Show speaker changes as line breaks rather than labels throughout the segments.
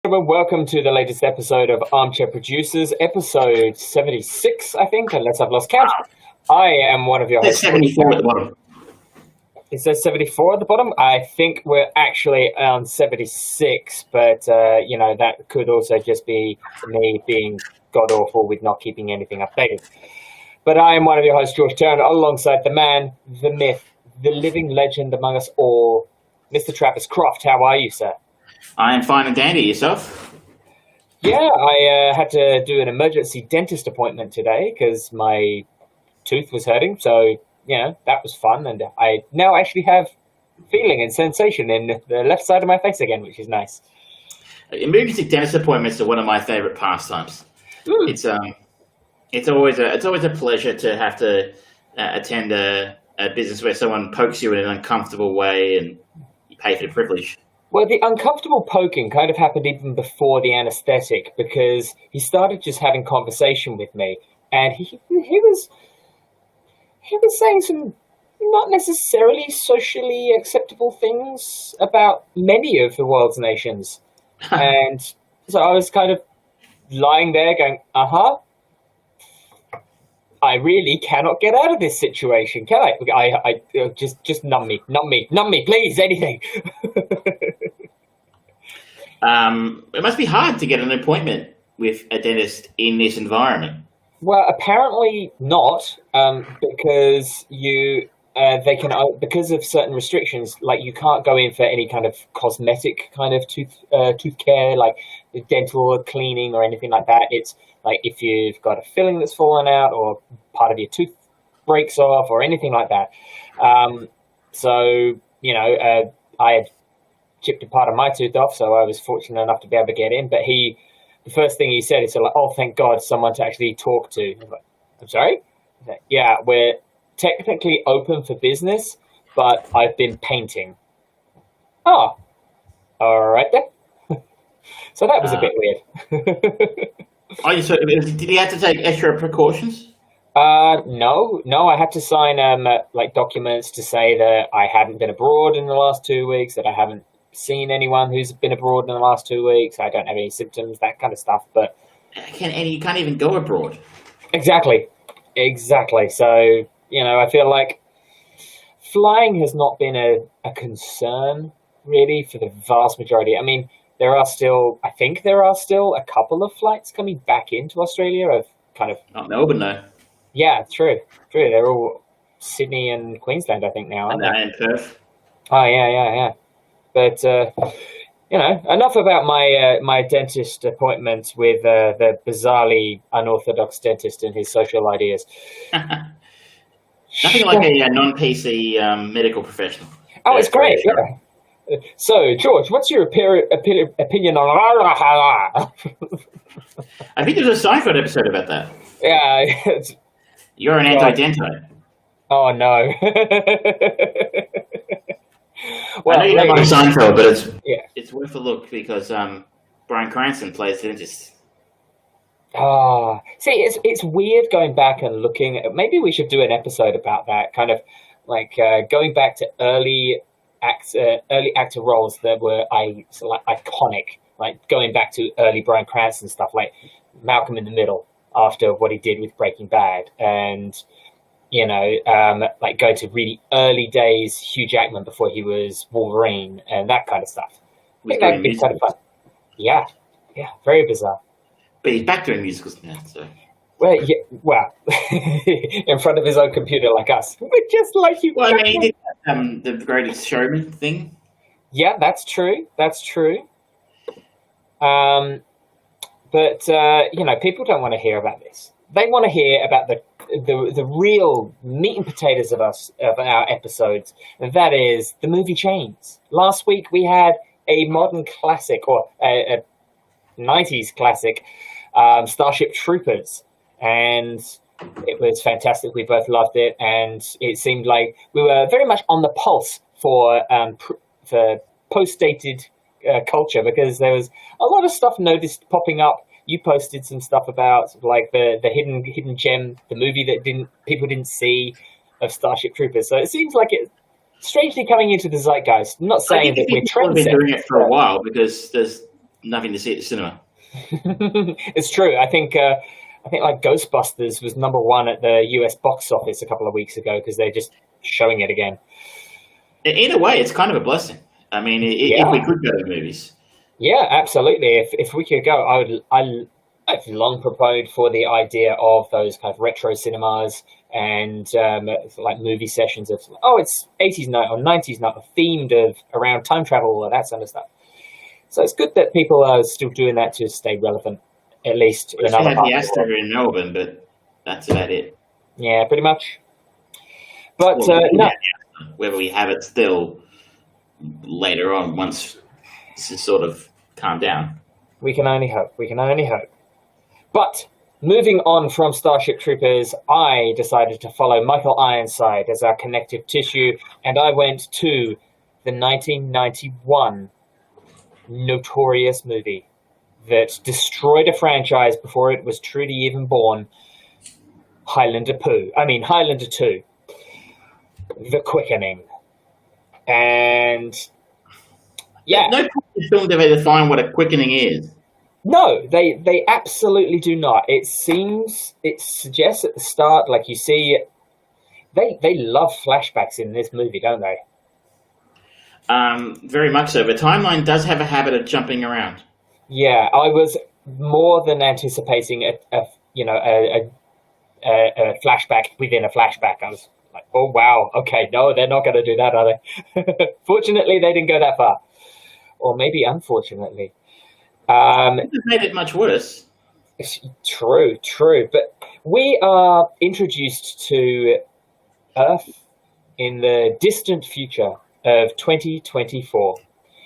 Everyone, welcome to the latest episode of Armchair Producers, episode 76, I think, unless I've lost count. I am one of your
There's
hosts.
74 at the bottom.
It says 74 at the bottom. I think we're actually on 76, but, that could also just be me being god-awful with not keeping anything updated. But I am one of your hosts, George Turner, alongside the man, the myth, the living legend among us all, Mr. Travis Croft. How are you, sir?
I am fine and dandy. Yourself?
Yeah, I had to do an emergency dentist appointment today because my tooth was hurting. So, that was fun. And I now actually have feeling and sensation in the left side of my face again, which is nice.
Emergency dentist appointments are one of my favourite pastimes. It's always a pleasure to have to attend a business where someone pokes you in an uncomfortable way and you pay for the privilege.
Well, the uncomfortable poking kind of happened even before the anesthetic because he started just having conversation with me, and he was saying some not necessarily socially acceptable things about many of the world's nations, and so I was kind of lying there going, I really cannot get out of this situation, can I just numb me, please, anything.
It must be hard to get an appointment with a dentist in this environment.
Well, apparently not, because because of certain restrictions, like you can't go in for any kind of cosmetic kind of tooth care, like dental cleaning or anything like that. It's like if you've got a filling that's fallen out or part of your tooth breaks off or anything like that. I had chipped a part of my tooth off, so I was fortunate enough to be able to get in. But the first thing he said is like, "Oh, thank God, someone to actually talk to." I was like, I'm sorry? Like, yeah, we're technically open for business, but I've been painting. Oh, all right then. So that was a bit weird.
Did he have to take extra precautions?
No, I had to sign documents to say that I hadn't been abroad in the last 2 weeks, that I haven't seen anyone who's been abroad in the last 2 weeks, I don't have any symptoms, that kind of stuff. But
and you can't even go abroad.
Exactly. So, I feel like flying has not been a concern really for the vast majority. I mean, I think there are still a couple of flights coming back into Australia of kind of...
Not Melbourne, though.
Yeah, true. They're all Sydney and Queensland, I think, now, aren't they?
And Perth.
Oh, yeah. But, enough about my dentist appointment with the bizarrely unorthodox dentist and his social ideas.
Nothing like a non-PC medical professional.
Oh, it's great, yeah. So, George, what's your opinion on...
I think there's a Seinfeld episode about that.
Yeah.
You're an anti-dento.
Oh, no.
Well, I know you don't like Seinfeld, but it's worth a look because Bryan Cranston plays the dentist.
See, it's weird going back and looking at... Maybe we should do an episode about that, kind of like going back to early actor roles that were iconic, like going back to early Bryan Cranston stuff, like Malcolm in the Middle after what he did with Breaking Bad, and go to really early days Hugh Jackman before he was Wolverine and that kind of stuff. I think that'd be kind of fun. Yeah, very bizarre.
But he's back doing musicals now, so.
Well, in front of his own computer like us. We're just like Hugh Jackman.
Well, I mean, he did the Greatest Showman thing.
Yeah, that's true. But people don't want to hear about this. They want to hear about the real meat and potatoes of our episodes, and that is the movie Chains. Last week we had a modern classic, or a 90s classic, Starship Troopers, and it was fantastic. We both loved it, and it seemed like we were very much on the pulse for post-dated culture, because there was a lot of stuff noticed popping up. You posted some stuff about like the hidden gem, the movie that people didn't see of Starship Troopers. So it seems like it's strangely coming into the zeitgeist. I'm not saying that we're trendsetters.
Been doing it for a while, because there's nothing to see at the cinema.
It's true. I think like Ghostbusters was number one at the US box office a couple of weeks ago because they're just showing it again.
In a way, it's kind of a blessing. I mean, if
Yeah,
we could go to the movies.
yeah, absolutely. If we could go, I've long proposed for the idea of those kind of retro cinemas and like movie sessions of it's 80s night or 90s night themed of around time travel or that sort of stuff. So it's good that people are still doing that to stay relevant, at least
We
in
still
other
have the
parts of the
Astor
world.
in Melbourne, but that's about it.
Yeah, pretty much. But
Well, we do
no,
have the Astor. Whether we have it still later on, once this is sort of calmed down.
we can only hope. We can only hope. But moving on from Starship Troopers, I decided to follow Michael Ironside as our connective tissue, and I went to the 1991 notorious movie that destroyed a franchise before it was truly even born, Highlander 2, The Quickening. And yeah,
No film ever define what a quickening is.
no, they absolutely do not. It suggests at the start, like you see, they love flashbacks in this movie, don't they?
Very much so. The timeline does have a habit of jumping around.
Yeah, I was more than anticipating a flashback within a flashback. I was like, oh wow, okay, no, they're not going to do that, are they? Fortunately, they didn't go that far, or maybe unfortunately.
It has made it much worse.
True, but we are introduced to Earth in the distant future of 2024,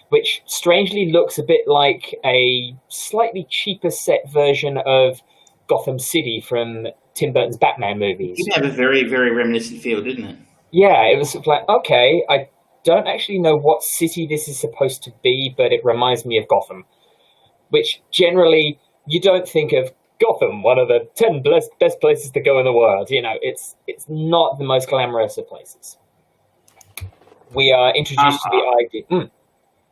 which strangely looks a bit like a slightly cheaper set version of Gotham City from Tim Burton's Batman movies.
It did have a very, very reminiscent feel, didn't it?
Yeah, it was sort of like, okay, I don't actually know what city this is supposed to be, but it reminds me of Gotham, which generally you don't think of Gotham, one of the 10 best places to go in the world. You know, it's not the most glamorous of places. We are introduced to the idea.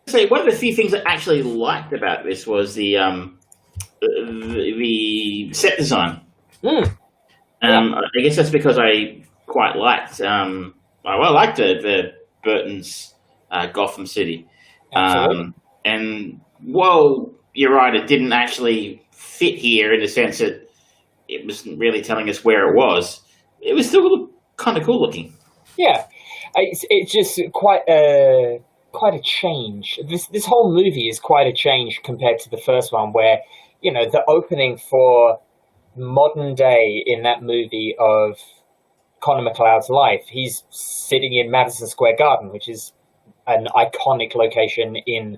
So one of the few things I actually liked about this was the set design.
Yeah.
I guess that's because I quite liked. I liked the Burton's Gotham City.
Absolutely.
And while you're right, it didn't actually fit here in the sense that it wasn't really telling us where it was. It was still kind of cool looking.
Yeah, it's just quite a change. This whole movie is quite a change compared to the first one, where the opening for modern day in that movie of Connor McLeod's life, he's sitting in Madison Square Garden, which is an iconic location in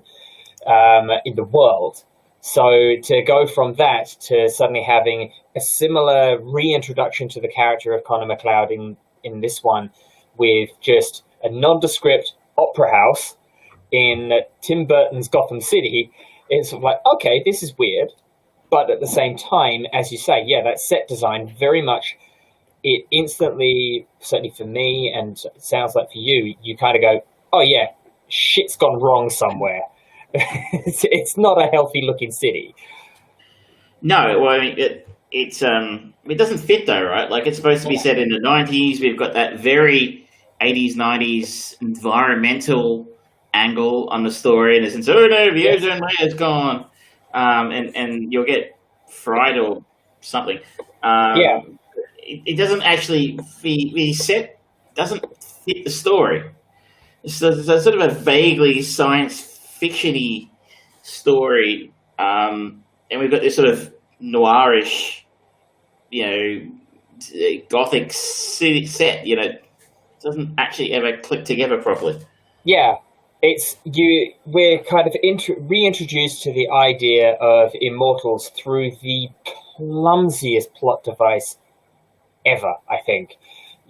the world. So to go from that to suddenly having a similar reintroduction to the character of Connor McLeod in this one, with just a nondescript opera house in Tim Burton's Gotham City, it's sort of like, okay, this is weird. But at the same time, as you say, yeah, that set design very much, it instantly, certainly for me, and it sounds like for you, you kind of go, oh yeah, shit's gone wrong somewhere. It's not a healthy looking city.
No, well, I mean, it doesn't fit though, right? Like it's supposed to be set in the 90s. We've got that very 80s, 90s environmental angle on the story, and it's oh no, the ozone layer's gone, and you'll get fried or something.
Yeah.
It doesn't actually the set doesn't fit the story. It's a sort of a vaguely science fiction-y story, and we've got this sort of noirish, gothic city set. It doesn't actually ever click together properly.
Yeah, we're kind of reintroduced to the idea of immortals through the clumsiest plot device ever, I think.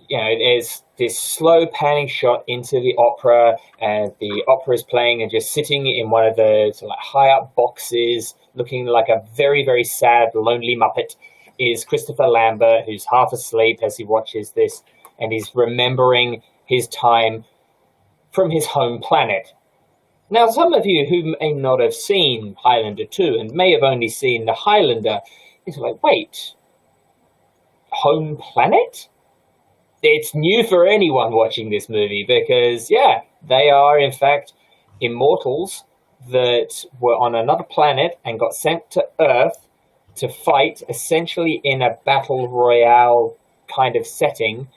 There's this slow panning shot into the opera, and the opera is playing, and just sitting in one of the sort of high up boxes, looking like a very, very sad, lonely Muppet, is Christopher Lambert, who's half asleep as he watches this, and he's remembering his time from his home planet. Now, some of you who may not have seen Highlander 2 and may have only seen the Highlander is like, wait, home planet? It's new for anyone watching this movie because, yeah, they are in fact immortals that were on another planet and got sent to Earth to fight essentially in a battle royale kind of setting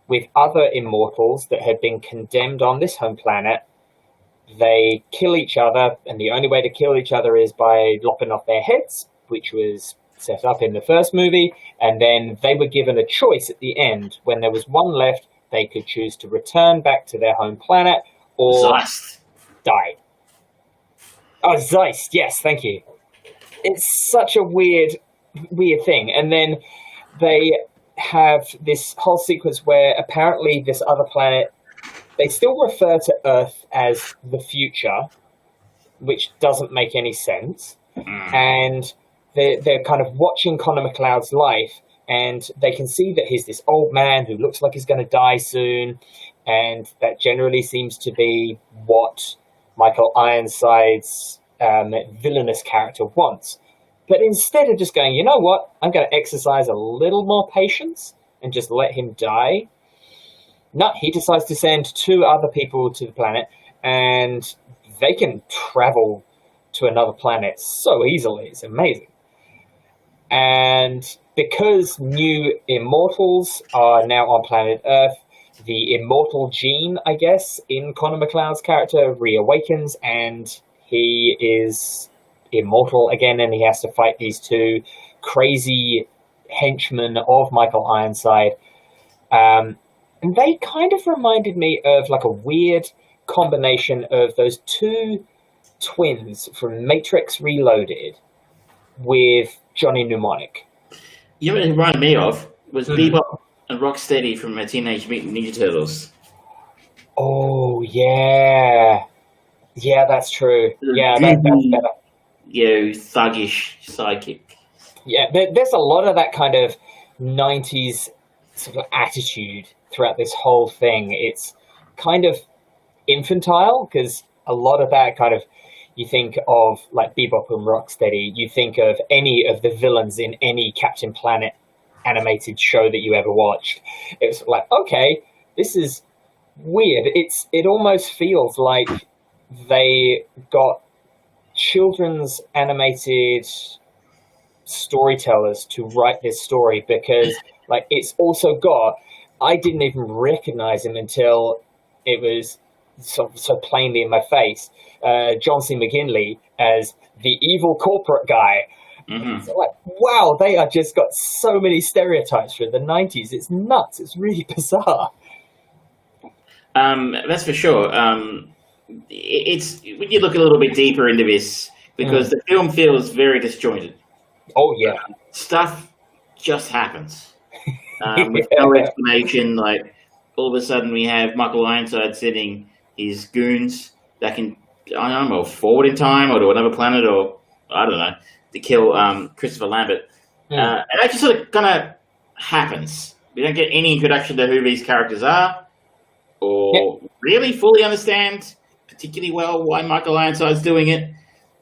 with other immortals that had been condemned on this home planet. They kill each other, and the only way to kill each other is by lopping off their heads, which was set up in the first movie, and then they were given a choice at the end. When there was one left, they could choose to return back to their home planet or
Zeist.
die. Oh, Zeist, yes, thank you. It's such a weird thing. And then they have this whole sequence where apparently this other planet, they still refer to Earth as the future, which doesn't make any sense. And they're kind of watching Connor McLeod's life, and they can see that he's this old man who looks like he's going to die soon, and that generally seems to be what Michael Ironside's villainous character wants. But instead of just going, you know what, I'm going to exercise a little more patience and just let him die, no, he decides to send 2 other people to the planet, and they can travel to another planet so easily. It's amazing. And because new immortals are now on planet Earth, the immortal gene, I guess, in Connor McLeod's character reawakens, and he is immortal again, and he has to fight these 2 crazy henchmen of Michael Ironside. And they kind of reminded me of like a weird combination of those 2 twins from Matrix Reloaded with Johnny Mnemonic.
You know what it reminded me of was Bebop and Rocksteady from Teenage Mutant Ninja Turtles.
Oh, yeah. Yeah, that's true. Yeah, that's better.
Thuggish psychic.
Yeah, there's a lot of that kind of 90s sort of attitude throughout this whole thing. It's kind of infantile, because a lot of that kind of, you think of like Bebop and Rocksteady, you think of any of the villains in any Captain Planet animated show that you ever watched. It's like, okay, this is weird. It almost feels like they got children's animated storytellers to write this story, because like it's also got, I didn't even recognize him until it was so plainly in my face, John C. McGinley as the evil corporate guy. So like, wow, they are just got so many stereotypes from the 90s. It's nuts. It's really bizarre.
That's for sure. It's when you look a little bit deeper into this, because the film feels very disjointed.
Oh yeah,
stuff just happens with no explanation. Like all of a sudden, we have Michael Ironside sending his goons that can, I don't know, forward in time or to another planet, or I don't know, to kill Christopher Lambert. And that just sort of kind of happens. We don't get any introduction to who these characters are, or really fully understand particularly well why Michael Ironside's doing it.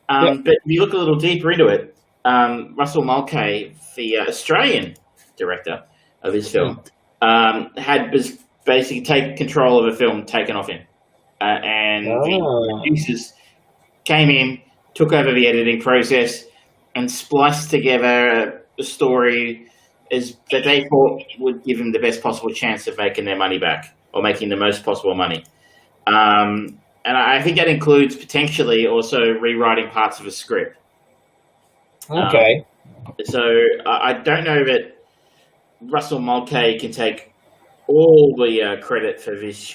But if you look a little deeper into it, Russell Mulcahy, the Australian director of this film, was basically take control of a film taken off him. And the producers came in, took over the editing process, and spliced together a story that they thought would give them the best possible chance of making their money back, or making the most possible money. And I think that includes potentially also rewriting parts of a script.
Okay.
So I don't know that Russell Mulcahy can take all the credit for this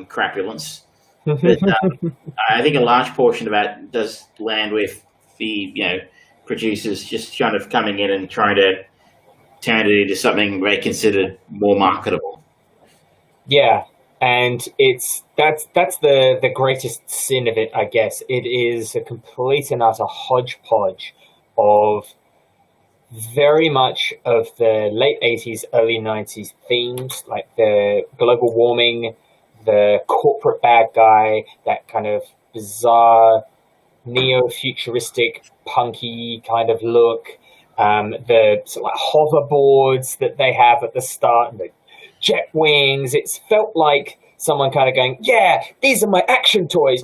crapulence. But I think a large portion of that does land with the producers just kind of coming in and trying to turn it into something they considered more marketable.
Yeah, and that's the greatest sin of it, I guess. It is a complete and utter hodgepodge of very much of the late 80s, early 90s themes, like the global warming, the corporate bad guy, that kind of bizarre, neo-futuristic, punky kind of look. The sort of like hoverboards that they have at the start, and the jet wings. It's felt like someone kind of going, yeah, these are my action toys.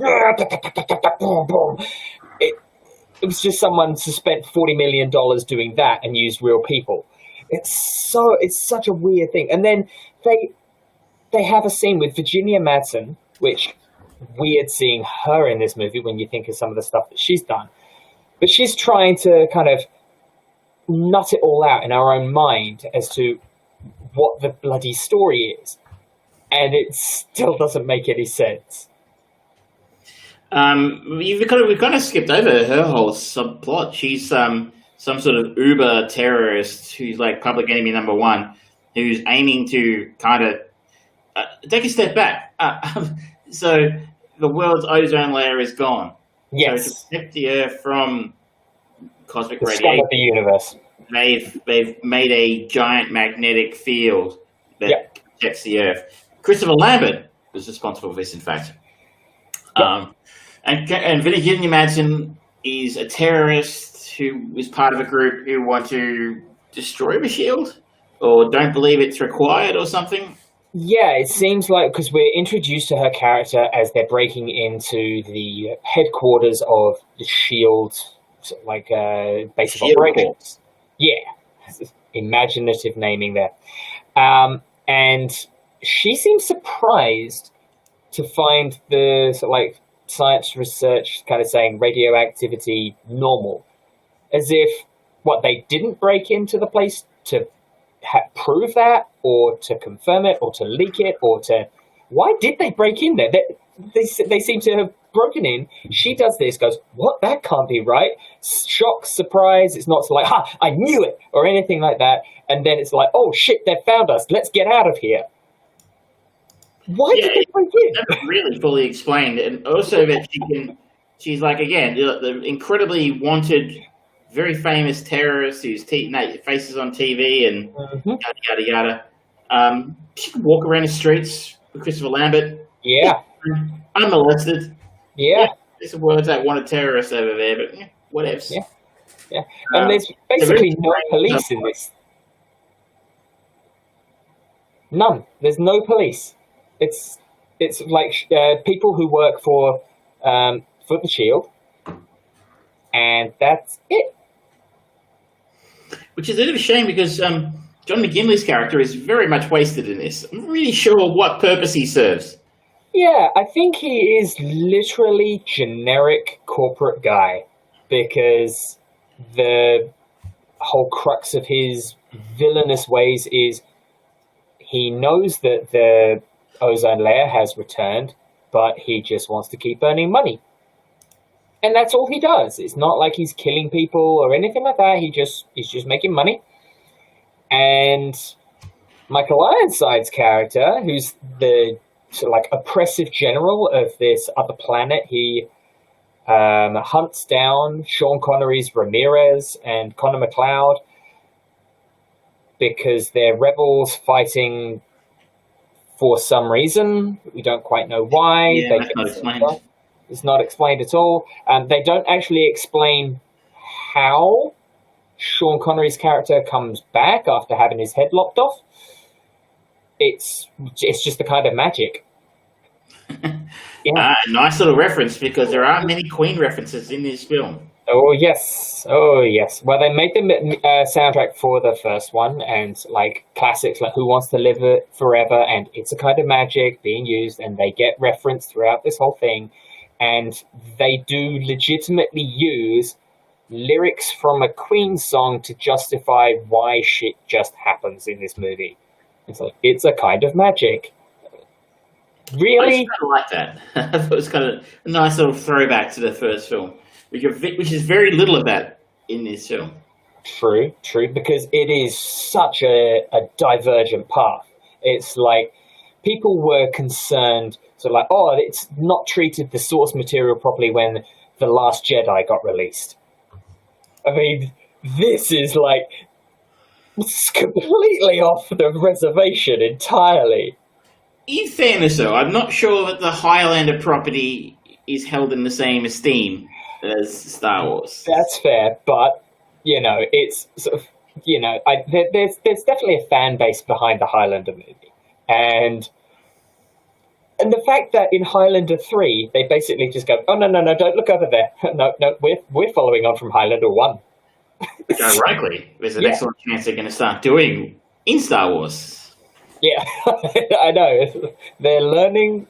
It was just someone who spent $40 million doing that and used real people. It's such a weird thing. And then they have a scene with Virginia Madsen, which weird seeing her in this movie when you think of some of the stuff that she's done. But she's trying to kind of nut it all out in her own mind as to what the bloody story is. And it still doesn't make any sense.
We've kind of skipped over her whole subplot. She's some sort of uber terrorist who's like public enemy number one, who's aiming to kind of take a step back. So the world's ozone layer is gone.
Yes.
So to protect the Earth from cosmic
The scum
radiation,
of the universe.
they've made a giant magnetic field that protects the Earth. Christopher Lambert was responsible for this, in fact. And Virginia Madsen is a terrorist who is part of a group who want to destroy the shield or don't believe it's required or something.
Yeah, it seems like, because we're introduced to her character as they're breaking into the headquarters of the SHIELD, sort of like base of operations. Yeah, imaginative naming there. And she seems surprised to find the sort of like science research kind of saying radioactivity normal, as if they didn't break into the place to prove that, or to confirm it, or to leak it, or to why did they break in there? They seem to have broken in. She does this, goes, what? That can't be right. Shock, surprise. It's not like, I knew it, or anything like that. And then it's like, oh shit, they found us. Let's get out of here. Why did they break in?
That's really fully explained. And also that she's like, again, the incredibly wanted, very famous terrorist whose faces on TV and yada, yada, yada. She can walk around the streets with Christopher Lambert.
Yeah.
Unmolested.
Yeah.
There's some words that wanted terrorists over there, but whatevs.
Yeah. Yeah. And there's basically no police in this. None. There's no police. It's like people who work for the SHIELD, and that's it.
Which is a bit of a shame because John McGinley's character is very much wasted in this. I'm really sure what purpose he serves.
Yeah, I think he is literally generic corporate guy, because the whole crux of his villainous ways is he knows that the ozone layer has returned, but he just wants to keep earning money. And that's all he does. It's not like he's killing people or anything like that. He's just making money. And Michael Ironside's character, who's the sort of like oppressive general of this other planet, he hunts down Sean Connery's Ramirez and Connor McLeod because they're rebels fighting for some reason. We don't quite know why.
Yeah, that's not explained.
It's not explained at all. They don't actually explain how Sean Connery's character comes back after having his head lopped off. It's just the kind of magic. Yeah.
Nice little reference, because there are many Queen references in this film.
Oh yes. Well, they made the soundtrack for the first one, and like classics like "Who Wants to Live It Forever" and "It's a Kind of Magic" being used, and they get referenced throughout this whole thing. And they do legitimately use lyrics from a Queen song to justify why shit just happens in this movie. It's like, it's a kind of magic. Really?
I kind of like that. I thought it was kind of a nice little throwback to the first film, which is very little of that in this film.
True, because it is such a divergent path. It's like people were concerned, so like, oh, it's not treated the source material properly when The Last Jedi got released. I mean, this is like it's completely off the reservation entirely.
In fairness, though, I'm not sure that the Highlander property is held in the same esteem as Star Wars.
That's fair, but it's sort of there's definitely a fan base behind the Highlander movie, and the fact that in Highlander 3 they basically just go, oh no, don't look over there, no, we're following on from Highlander 1.
Which ironically, there's an excellent chance they're going to start doing in Star Wars.
Yeah, I know. They're learning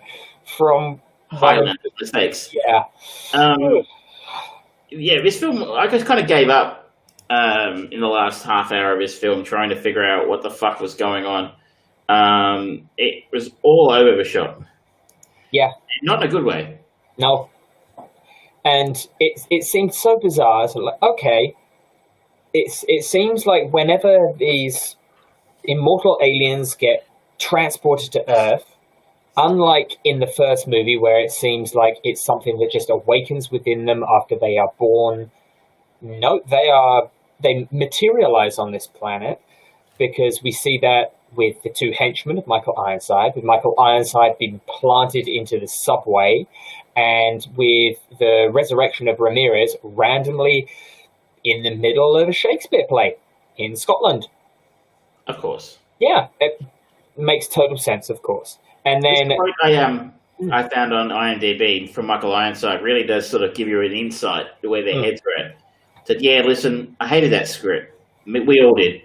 from
Highlander mistakes.
Yeah.
This film, I just kind of gave up in the last half hour of this film trying to figure out what the fuck was going on. It was all over the shop.
Yeah.
Not in a good way.
No. And it seemed so bizarre. So like, okay, it seems like whenever these immortal aliens get transported to Earth, unlike in the first movie where it seems like it's something that just awakens within them after they are born, no, they materialize on this planet, because we see that with the two henchmen of Michael Ironside, with Michael Ironside being planted into the subway, and with the resurrection of Ramirez randomly in the middle of a Shakespeare play in Scotland.
Of course.
Yeah, it makes total sense, of course. And then
I found on IMDb from Michael Ironside really does sort of give you an insight to where their heads are at. Said, yeah, listen, I hated that script. We all did.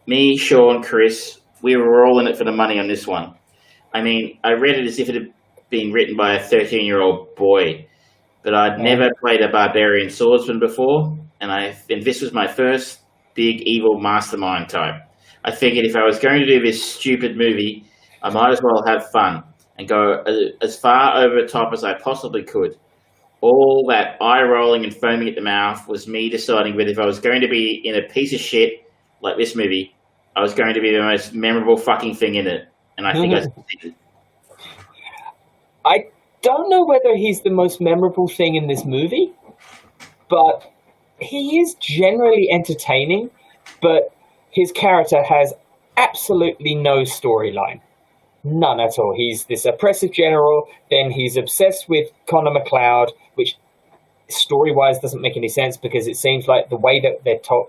Me, Sean, Chris, we were all in it for the money on this one. I mean, I read it as if it had been written by a 13-year-old boy, but I'd never played a barbarian swordsman before, and this was my first big evil mastermind type. I figured if I was going to do this stupid movie, I might as well have fun and go as far over the top as I possibly could. All that eye-rolling and foaming at the mouth was me deciding whether if I was going to be in a piece of shit like this movie, I was going to be the most memorable fucking thing in it. And I think I succeeded.
I don't know whether he's the most memorable thing in this movie, but he is generally entertaining, but his character has absolutely no storyline. None at all. He's this oppressive general, then he's obsessed with Connor McLeod, which story-wise doesn't make any sense because it seems like the way that they tell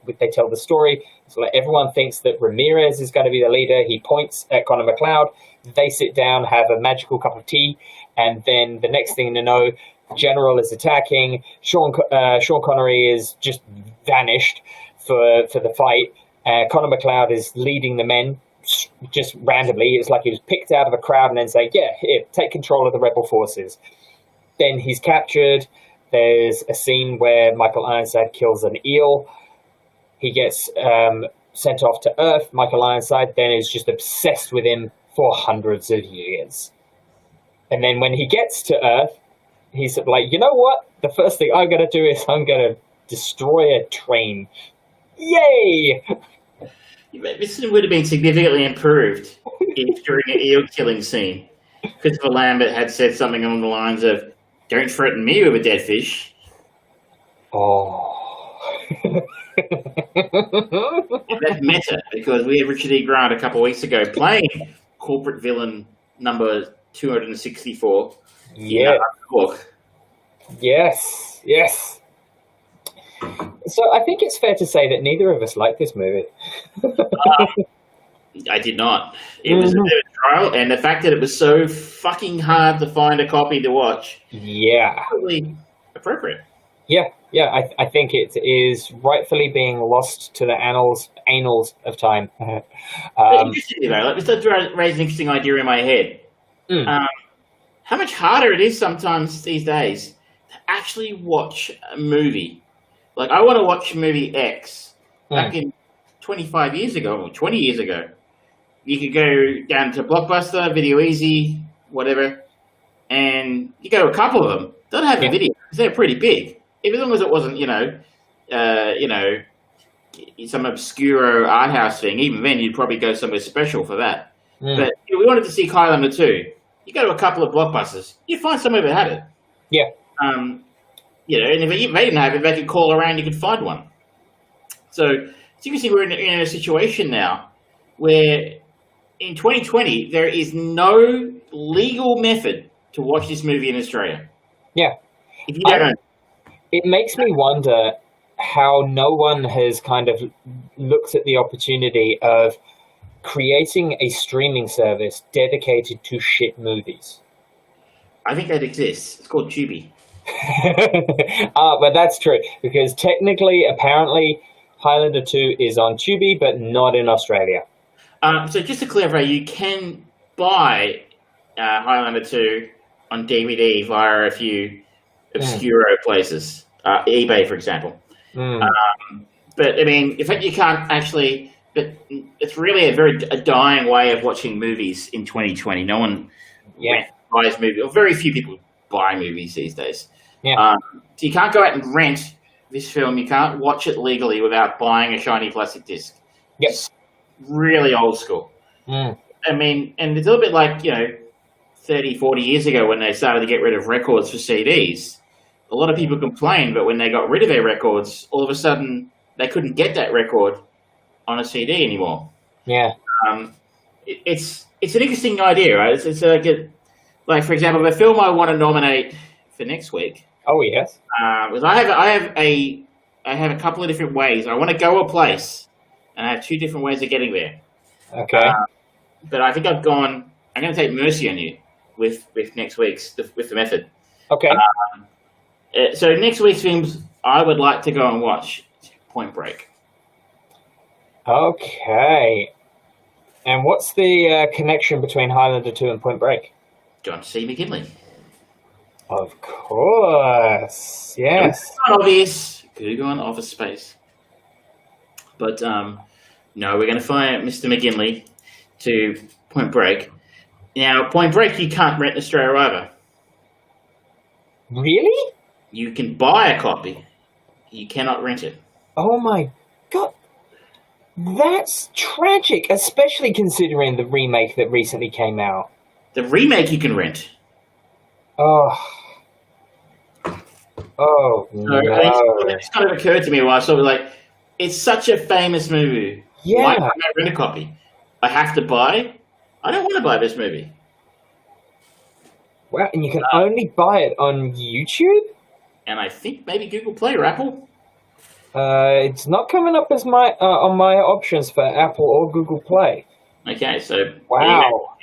the story, it's like everyone thinks that Ramirez is going to be the leader. He points at Connor McLeod. They sit down, have a magical cup of tea, and then the next thing to know, General is attacking. Sean Connery is just vanished for the fight. Connor McLeod is leading the men just randomly. It's like he was picked out of a crowd and then say, yeah, here, take control of the rebel forces. Then he's captured. There's a scene where Michael Ironside kills an eel. He gets sent off to Earth. Michael Ironside then is just obsessed with him for hundreds of years. And then when he gets to Earth, he's like, you know what? The first thing I'm going to do is I'm going to destroy a train. Yay!
This would have been significantly improved if during an eel killing scene, Christopher Lambert had said something along the lines of, don't threaten me with a dead fish.
Oh.
That's meta, because we had Richard E. Grant a couple of weeks ago playing corporate villain number 264.
Yeah. Yes. So I think it's fair to say that neither of us like this movie.
I did not. It was a bit of a trial, and the fact that it was so fucking hard to find a copy to watch.
Yeah.
Probably appropriate.
Yeah. I think it is rightfully being lost to the annals of time.
Interestingly, though, this does raise an interesting idea in my head. How much harder it is sometimes these days to actually watch a movie. Like, I want to watch movie X. Back in 25 years ago, or 20 years ago, you could go down to Blockbuster, Video Easy, whatever, and you go to a couple of them. Don't have a video because they're pretty big. As long as it wasn't, some obscure art house thing. Even then, you'd probably go somewhere special for that. But if we wanted to see Highlander 2, you go to a couple of Blockbusters. You'd find somewhere that had it.
Yeah.
And if they didn't have it, they could call around. You could find one. So it's interesting. We're in a situation now where in 2020 there is no legal method to watch this movie in Australia.
Yeah.
If you don't know,
It makes me wonder how no one has kind of looked at the opportunity of creating a streaming service dedicated to shit movies.
I think that exists. It's called Tubi.
But that's true because technically, apparently, Highlander 2 is on Tubi, but not in Australia.
So just to clarify, you can buy Highlander 2 on DVD via a few obscure places, eBay, for example. But I mean, in fact, you can't actually. But it's really a dying way of watching movies in 2020. No one buys movies, or very few people buy movies these days.
Yeah.
So you can't go out and rent this film. You can't watch it legally without buying a shiny plastic disc.
Yep.
It's really old school. I mean, and it's a little bit like, 30, 40 years ago when they started to get rid of records for CDs. A lot of people complained, but when they got rid of their records, all of a sudden they couldn't get that record on a CD anymore.
Yeah.
It's an interesting idea, right? It's like, for example, the film I want to nominate for next week.
Oh yes.
Was I have a couple of different ways. I want to go a place, and I have two different ways of getting there.
Okay.
But I think I'm going to take mercy on you with next week's with the method.
Okay.
So next week's films I would like to go and watch Point Break.
Okay. And what's the connection between Highlander 2 and Point Break?
John C. McGinley.
Of course. Yes.
It's not obvious. Google on Office Space. But no, we're going to fire Mr. McGinley to Point Break. Now, Point Break you can't rent in Australia either.
Really?
You can buy a copy. You cannot rent it.
Oh my god. That's tragic, especially considering the remake that recently came out.
The remake you can rent.
Oh. Oh, no.
It's kind of occurred to me while I saw it, like, it's such a famous movie.
Yeah.
Why can't I rent a copy? I have to buy? I don't want to buy this movie.
Wow, and you can only buy it on YouTube?
And I think maybe Google Play or Apple.
It's not coming up as my on my options for Apple or Google Play.
Okay, so
wow.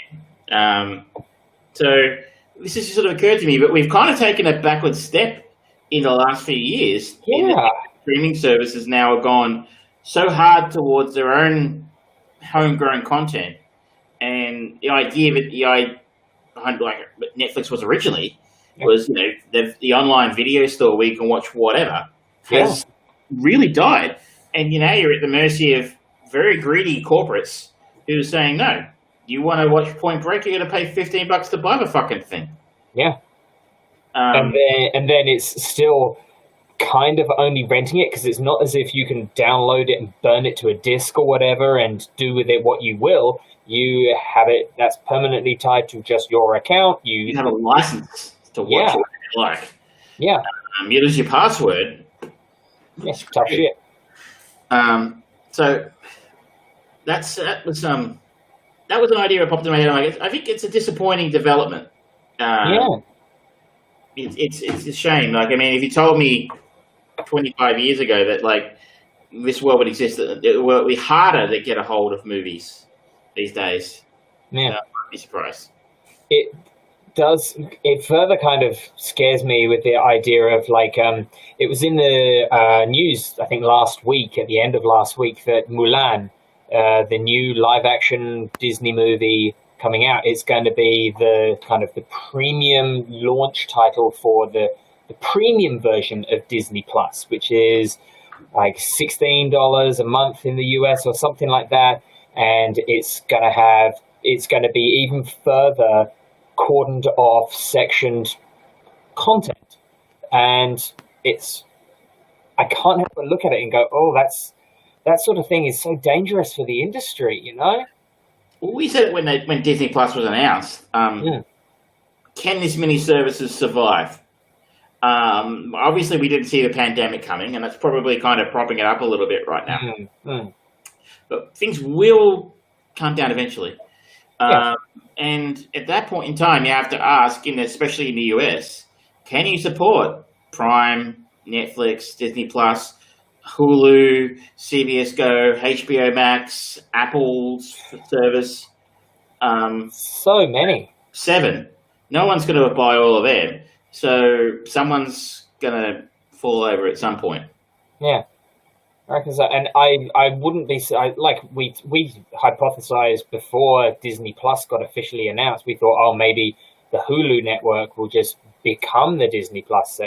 So this has sort of occurred to me, but we've kind of taken a backward step in the last few years.
Yeah.
Streaming services now have gone so hard towards their own homegrown content, and the idea behind like Netflix was originally was the online video store where you can watch whatever has really died, and you're at the mercy of very greedy corporates who are saying no. You want to watch Point Break? You're going to pay $15 to buy the fucking thing.
Yeah. And then it's still kind of only renting it because it's not as if you can download it and burn it to a disc or whatever and do with it what you will. You have it that's permanently tied to just your account. You
have a license to watch it if you like. Yeah. You lose your password.
Yes, tough shit.
So that was an idea that popped in my head. I think it's a disappointing development. It's a shame. Like, I mean, if you told me 25 years ago that like this world would exist, that it would be harder to get a hold of movies these days, I'd be surprised.
It does. It further kind of scares me with the idea of like it was in the news I think at the end of last week that Mulan, the new live-action Disney movie coming out, it's going to be the kind of the premium launch title for the premium version of Disney Plus, which is like $16 a month in the US or something like that, and it's going to be even further cordoned off, sectioned content, and I can't help but look at it and go, oh, that sort of thing is so dangerous for the industry,
Well, we said it when Disney Plus was announced. Can this many services survive? Obviously, we didn't see the pandemic coming, and that's probably kind of propping it up a little bit right now. But things will come down eventually. And at that point in time, you have to ask, especially in the US, can you support Prime, Netflix, Disney Plus, Hulu, CBS Go, HBO Max, Apple's service.
So many.
7. No one's going to buy all of them, so someone's going to fall over at some point.
Yeah. I reckon so. And I wouldn't be like we hypothesized before Disney Plus got officially announced. We thought, oh, maybe the Hulu network will just become the Disney Plus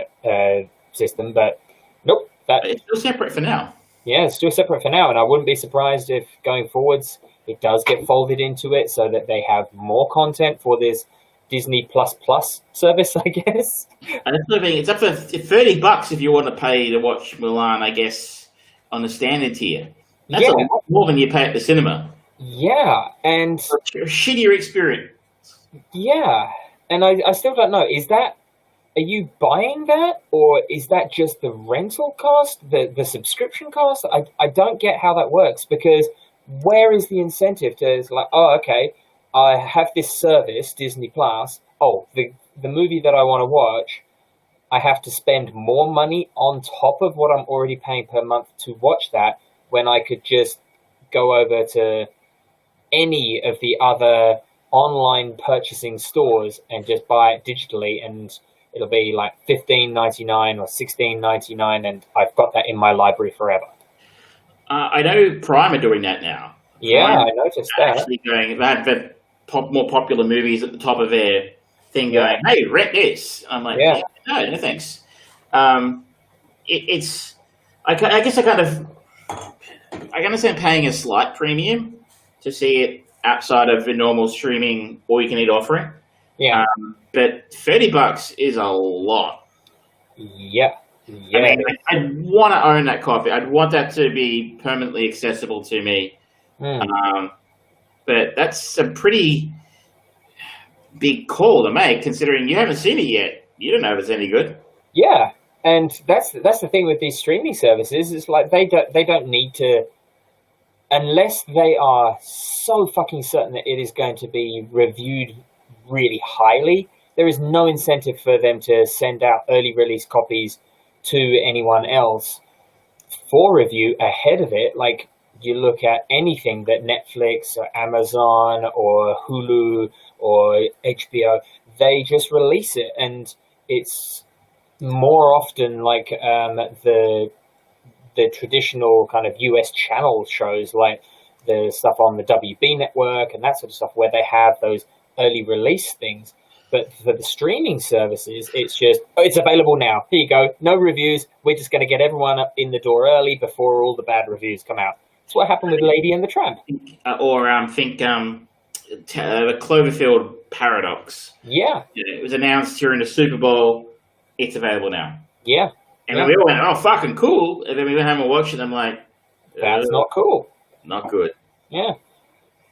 system, but nope.
It's still separate for now.
Yeah, it's still separate for now, and I wouldn't be surprised if going forwards it does get folded into it, so that they have more content for this Disney Plus service, I guess.
And it's up for $30 if you want to pay to watch Mulan, I guess, on the standard tier. That's a lot more than you pay at the cinema.
Yeah, and
a shittier experience.
Yeah, and I still don't know. Are you buying that, or is that just the rental cost, the subscription cost? I don't get how that works, because where is the incentive to, it's like, oh, okay, I have this service, Disney Plus. Oh, the movie that I want to watch, I have to spend more money on top of what I'm already paying per month to watch that, when I could just go over to any of the other online purchasing stores and just buy it digitally, and it'll be like $15.99 or $16.99, and I've got that in my library forever.
I know Prime are doing that now.
Yeah,
Prime
I noticed that.
Actually they have the more popular movies at the top of their thing going, hey, rent this. I'm like, no thanks. I guess I understand paying a slight premium to see it outside of the normal streaming all-you-can-eat offering.
Yeah.
But $30 is a lot.
Yeah.
I mean, I'd want to own that copy. I'd want that to be permanently accessible to me. But that's a pretty big call to make, considering you haven't seen it yet. You don't know if it's any good.
Yeah, and that's the thing with these streaming services. It's like they don't need to, unless they are so fucking certain that it is going to be reviewed really highly. There is no incentive for them to send out early release copies to anyone else for review ahead of it. Like, you look at anything that Netflix or Amazon or Hulu or HBO, they just release it, and it's more often like the traditional kind of US channel shows, like the stuff on the WB network and that sort of stuff, where they have those early release things. But for the streaming services, it's just, it's available now. Here you go. No reviews. We're just going to get everyone up in the door early before all the bad reviews come out. That's what happened with Lady and the Tramp.
The Cloverfield Paradox.
Yeah.
It was announced during the Super Bowl. It's available now.
Yeah.
And then we all went, oh, fucking cool. And then we went home and watched it, and I'm like,
that's not cool.
Not good.
Yeah.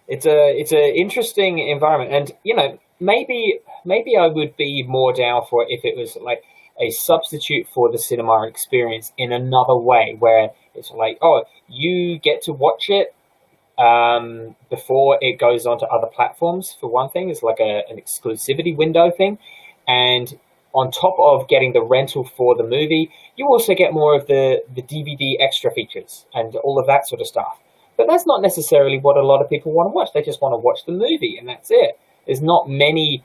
It's a interesting environment. And, you know, maybe I would be more down for it if it was like a substitute for the cinema experience in another way, where it's like, oh, you get to watch it before it goes onto other platforms, for one thing. It's like an exclusivity window thing. And on top of getting the rental for the movie, you also get more of the DVD extra features and all of that sort of stuff. But that's not necessarily what a lot of people want to watch. They just want to watch the movie, and that's it. There's not many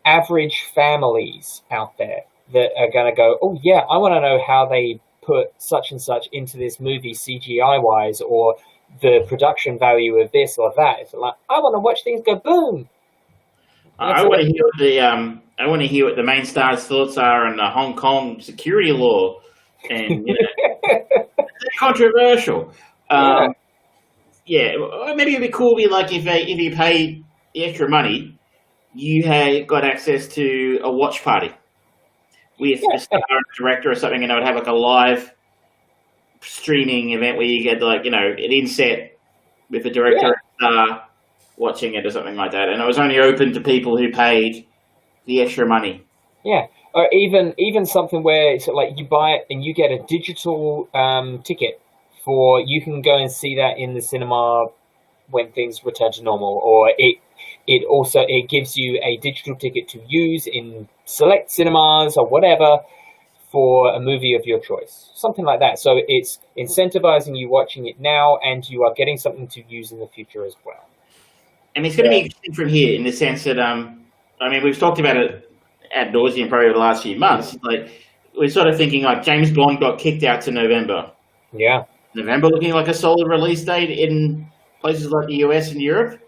average families out there that are going to go, oh, yeah, I want to know how they put such and such into this movie CGI-wise, or the production value of this or that. It's like, I want to watch things go boom.
I want to hear what the main star's thoughts are on the Hong Kong security law, and it's controversial. Maybe it'd be cool. Be like if you pay the extra money, you had got access to a watch party with a star director or something, and I would have like a live streaming event where you get like an inset with the director watching it or something like that, and it was only open to people who paid the extra money. Yeah,
or even something where it's like you buy it and you get a digital ticket for, you can go and see that in the cinema when things return to normal, or it also gives you a digital ticket to use in select cinemas or whatever for a movie of your choice, something like that. So it's incentivizing you watching it now, and you are getting something to use in the future as well.
And it's going to be interesting from here in the sense that, I mean, we've talked about it ad nauseum probably over the last few months. Like, we're sort of thinking like James Bond got kicked out to November.
Yeah.
November looking like a solid release date in places like the US and Europe.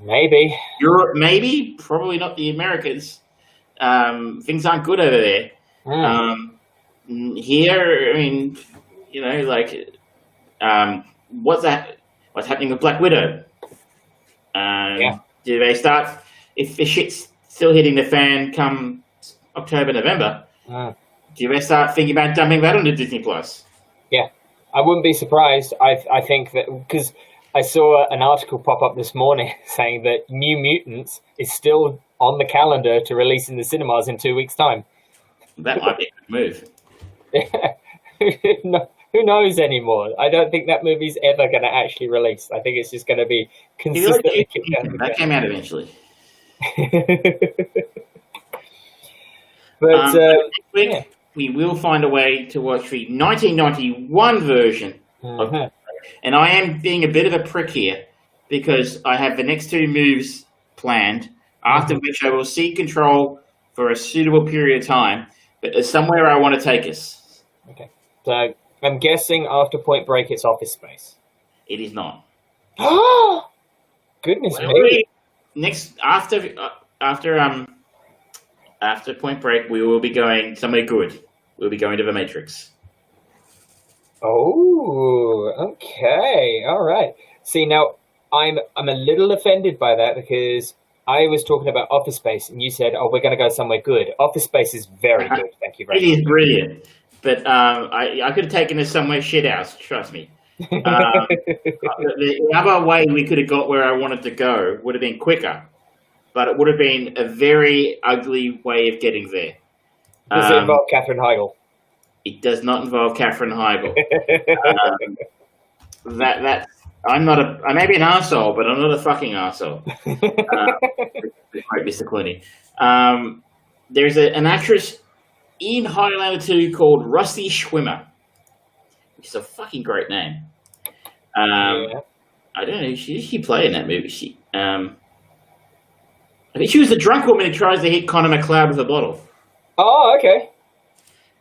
Maybe.
Europe, maybe. Probably not the Americas. Things aren't good over there. Here, I mean, you know, like, what's happening with Black Widow? Do they start, if the shit's still hitting the fan come October, November, do they start thinking about dumping that onto Disney Plus?
Yeah, I wouldn't be surprised. I think that, because I saw an article pop up this morning saying that New Mutants is still on the calendar to release in the cinemas in 2 weeks' time.
That might be a good
move. Who knows anymore? I don't think that movie's ever going to actually release. I think it's just going to be consistently kicked out.
That came out eventually.
But
next week, we will find a way to watch the 1991 version of it. And I am being a bit of a prick here because I have the next two moves planned, after which I will seek control for a suitable period of time. But there's somewhere I want to take us.
Okay. So I'm guessing after Point Break, it's Office Space.
It is not.
Goodness me!
Next, after Point Break, we will be going somewhere good. We'll be going to the Matrix.
Oh, okay, all right. See, now I'm a little offended by that because I was talking about Office Space, and you said, "Oh, we're going to go somewhere good." Office Space is very good. Thank you very much.
It is brilliant. But I could have taken us somewhere shit house, trust me. The other way we could have got where I wanted to go would have been quicker, but it would have been a very ugly way of getting there.
Does it involve Katherine Heigl?
It does not involve Katherine Heigl. I may be an arsehole, but I'm not a fucking arsehole. Mr. Clooney. There's an actress in Highlander 2 called Rusty Schwimmer, which is a fucking great name. I don't know, she played in that movie. I think she was the drunk woman who tries to hit Connor McLeod with a bottle.
Oh, okay.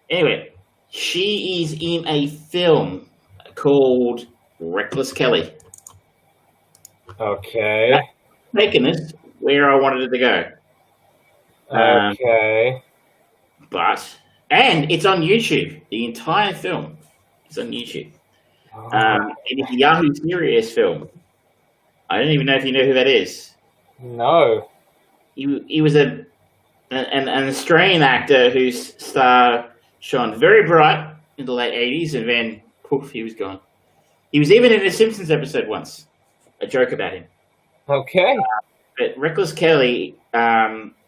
Anyway, she is in a film called Reckless Kelly.
Okay.
That's taken us where I wanted it to go.
Okay.
And it's on YouTube. The entire film is on YouTube. It is a Yahoo Serious film. I don't even know if you know who that is.
No.
He was an Australian actor whose star shone very bright in the late 80s, and then poof, he was gone. He was even in a Simpsons episode once. A joke about him.
Okay.
But Reckless Kelly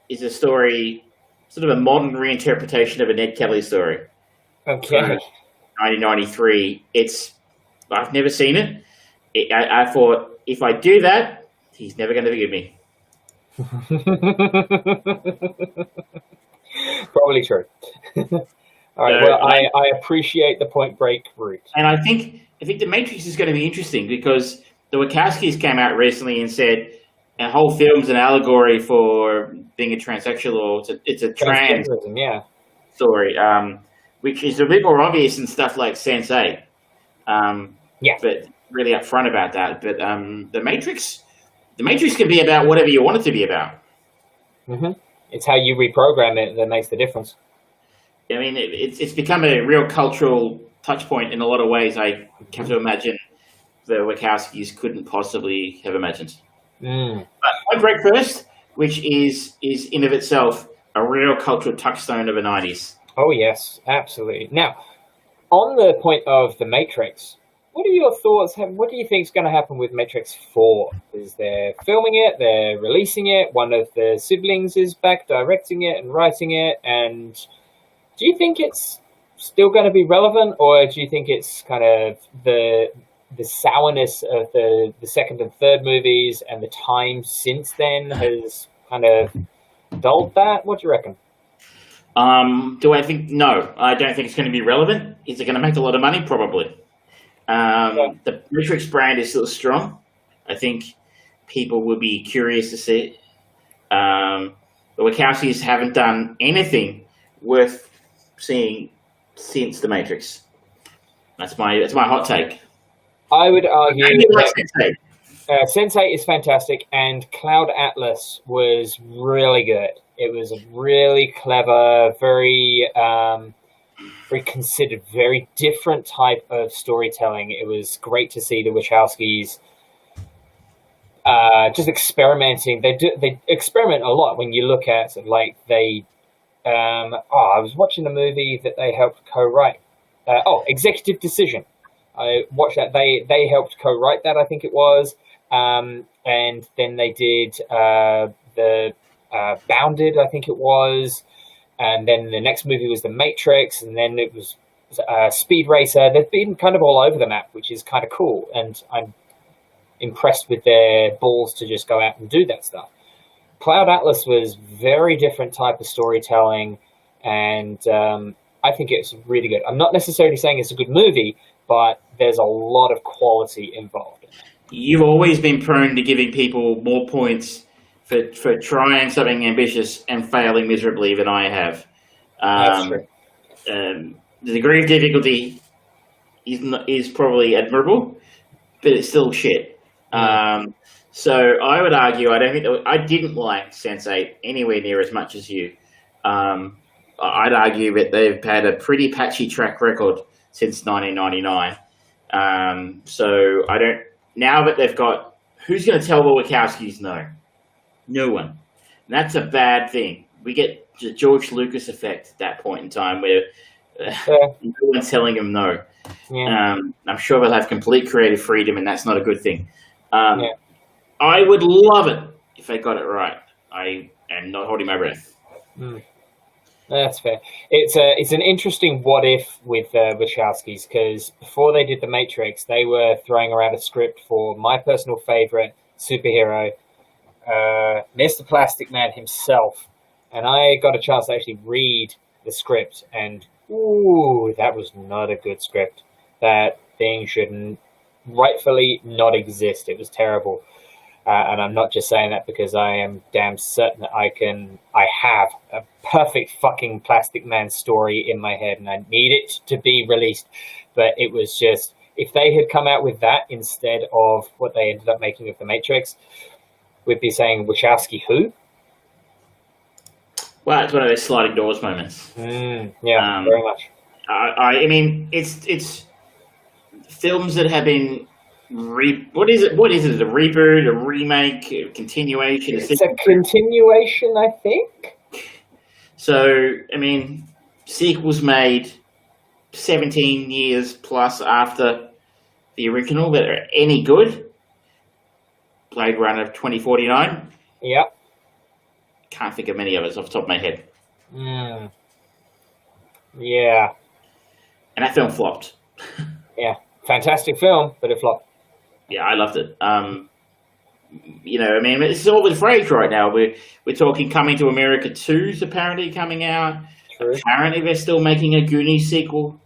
is a story, sort of a modern reinterpretation of a Ned Kelly story.
Okay.
1993. I've never seen it. I thought, if I do that, he's never going to forgive me. Probably
true. All right. Well, I appreciate the Point Break route,
and I think The Matrix is going to be interesting because the Wachowskis came out recently and said a whole film's an allegory for being a transsexual, or it's a trans story, which is a bit more obvious in stuff like Sense8. But really upfront about that. But the Matrix can be about whatever you want it to be about.
Mm-hmm. It's how you reprogram it that makes the difference.
I mean, it's become a real cultural touch point in a lot of ways. I come to imagine the Wachowskis couldn't possibly have imagined. But Point Break first, which is in of itself a real cultural touchstone of the 90s.
Oh, yes, absolutely. Now, on the point of The Matrix, what are your thoughts? What do you think is going to happen with Matrix 4? Is they're filming it, they're releasing it, one of the siblings is back directing it and writing it, and do you think it's still going to be relevant, or do you think it's kind of the sourness of the second and third movies and the time since then has kind of dulled that? What do you reckon?
Do I think? No, I don't think it's going to be relevant. Is it going to make a lot of money? Probably. The Matrix brand is still strong. I think people will be curious to see it. The Wachowskis haven't done anything worth seeing since The Matrix. That's my hot take.
I would argue
like
that Sense8 is fantastic, and Cloud Atlas was really good. It was a really clever, very considered, very different type of storytelling. It was great to see the Wachowskis just experimenting. They experiment a lot when you look at they. I was watching a movie that they helped co-write. Executive Decision. I watched that. They helped co-write that, I think it was. And then they did the Bounded, I think it was. And then the next movie was The Matrix, and then it was Speed Racer. They've been kind of all over the map, which is kind of cool. And I'm impressed with their balls to just go out and do that stuff. Cloud Atlas was very different type of storytelling, and I think it's really good. I'm not necessarily saying it's a good movie, but there's a lot of quality involved in it.
You've always been prone to giving people more points for trying something ambitious and failing miserably than I have.
That's true.
The degree of difficulty is probably admirable, but it's still shit. So I would argue I didn't like Sense8 anywhere near as much as you. I'd argue that they've had a pretty patchy track record since 1999. So I don't. Now that they've got, who's going to tell the Wachowskis no? No one. And that's a bad thing. We get the George Lucas effect at that point in time where no one's telling them no.
Yeah.
I'm sure they'll have complete creative freedom, and that's not a good thing. I would love it if they got it right. I am not holding my breath.
That's fair. It's an interesting what if with Wachowskis, because before they did The Matrix, they were throwing around a script for my personal favorite superhero, Mr. Plastic Man himself, and I got a chance to actually read the script, and that was not a good script. That thing should rightfully not exist. It was terrible. And I'm not just saying that because I am damn certain that I have a perfect fucking Plastic Man story in my head, and I need it to be released. But it was just, if they had come out with that instead of what they ended up making of The Matrix, we'd be saying Wachowski who?
Well, it's one of those sliding doors moments.
Very much.
I mean, it's films that have been what is it? A reboot, a remake, a continuation?
It's a continuation, I think.
So, I mean, sequels made 17 years plus after the original that are any good. Blade Runner 2049.
Yep.
Can't think of many others off the top of my head.
Yeah.
And that film flopped.
Yeah. Fantastic film, but it flopped.
Yeah, I loved it. You know, I mean, it's all with phrase right now. We're talking Coming to America 2's apparently coming out.
True.
Apparently they're still making a Goonies sequel.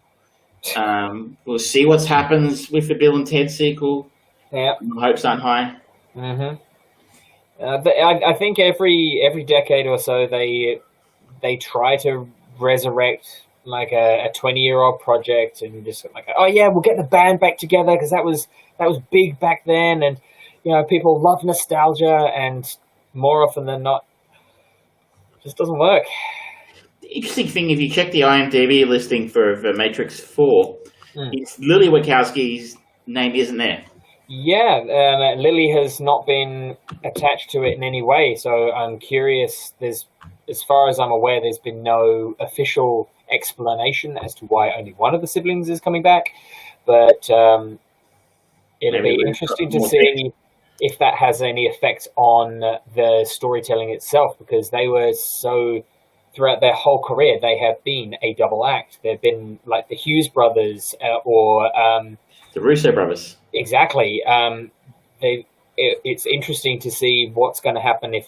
We'll see what happens with the Bill and Ted sequel.
Yeah.
My hopes aren't high.
I think every decade or so they try to resurrect like a 20-year-old project and just like, oh yeah, we'll get the band back together because that was big back then, and you know, people love nostalgia, and more often than not it just doesn't work.
The interesting thing, if you check the IMDb listing for Matrix 4, it's Lily Wachowski's name isn't there.
Yeah, Lily has not been attached to it in any way, so I'm curious. As far as I'm aware, there's been no official explanation as to why only one of the siblings is coming back, but it'll be interesting to see if that has any effect on the storytelling itself, because they were so, throughout their whole career, they have been a double act. They've been like the Hughes brothers or
the Russo brothers.
Exactly. It's interesting to see what's going to happen if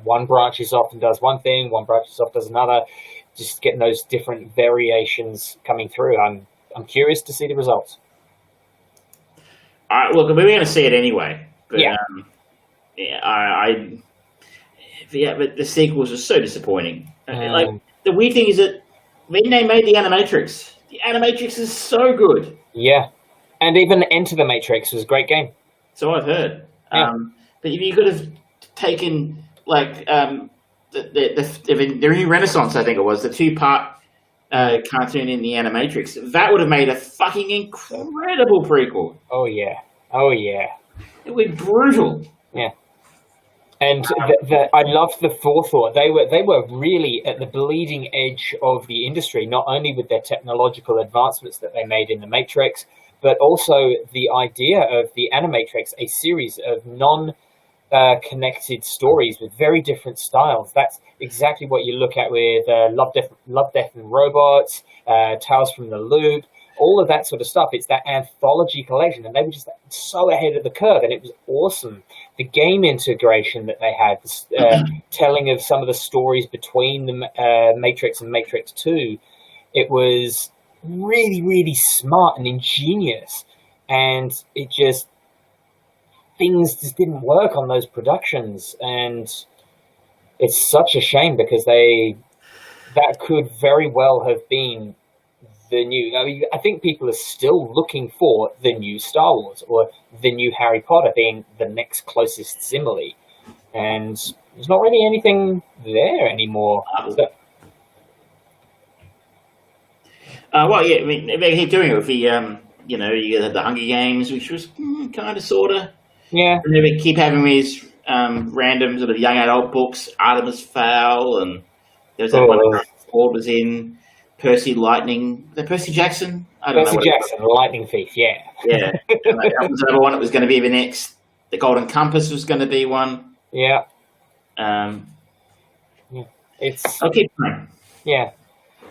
one branches off and does one thing, one branches off does another. Just getting those different variations coming through. I'm curious to see the results.
All right, look, we were going to see it anyway. But,
Yeah.
But the sequels are so disappointing. Like, the weird thing is that when they made the Animatrix is so good.
Yeah. And even Enter the Matrix was a great game.
So I've heard.
Yeah.
But if you could have taken, like, the new Renaissance, I think it was, the 2-part cartoon in the Animatrix, that would have made a fucking incredible prequel.
Oh, yeah.
It was brutal.
Yeah. And I love the forethought. They were really at the bleeding edge of the industry, not only with their technological advancements that they made in the Matrix, but also the idea of the Animatrix, a series of connected stories with very different styles. That's exactly what you look at with Love, Death and Robots, Tales from the Loop, all of that sort of stuff. It's that anthology collection, and they were just so ahead of the curve, and it was awesome. The game integration that they had, telling of some of the stories between the Matrix and Matrix 2, it was really, really smart and ingenious, and things just didn't work on those productions, and it's such a shame because that could very well have been the new. I mean, I think people are still looking for the new Star Wars or the new Harry Potter being the next closest simile, and there's not really anything there anymore.
Well, yeah, I mean, they keep doing it with the, you had the Hunger Games, which was kind of, sort of.
Yeah.
And they keep having these random sort of young adult books, Artemis Fowl, and there's that one that Ford was in, Percy Jackson? I don't know.
Percy Jackson, Lightning Thief, yeah.
Yeah. And that was another one that was going to be the next. The Golden Compass was going to be one.
Yeah.
Yeah.
It's.
I'll keep going.
Yeah.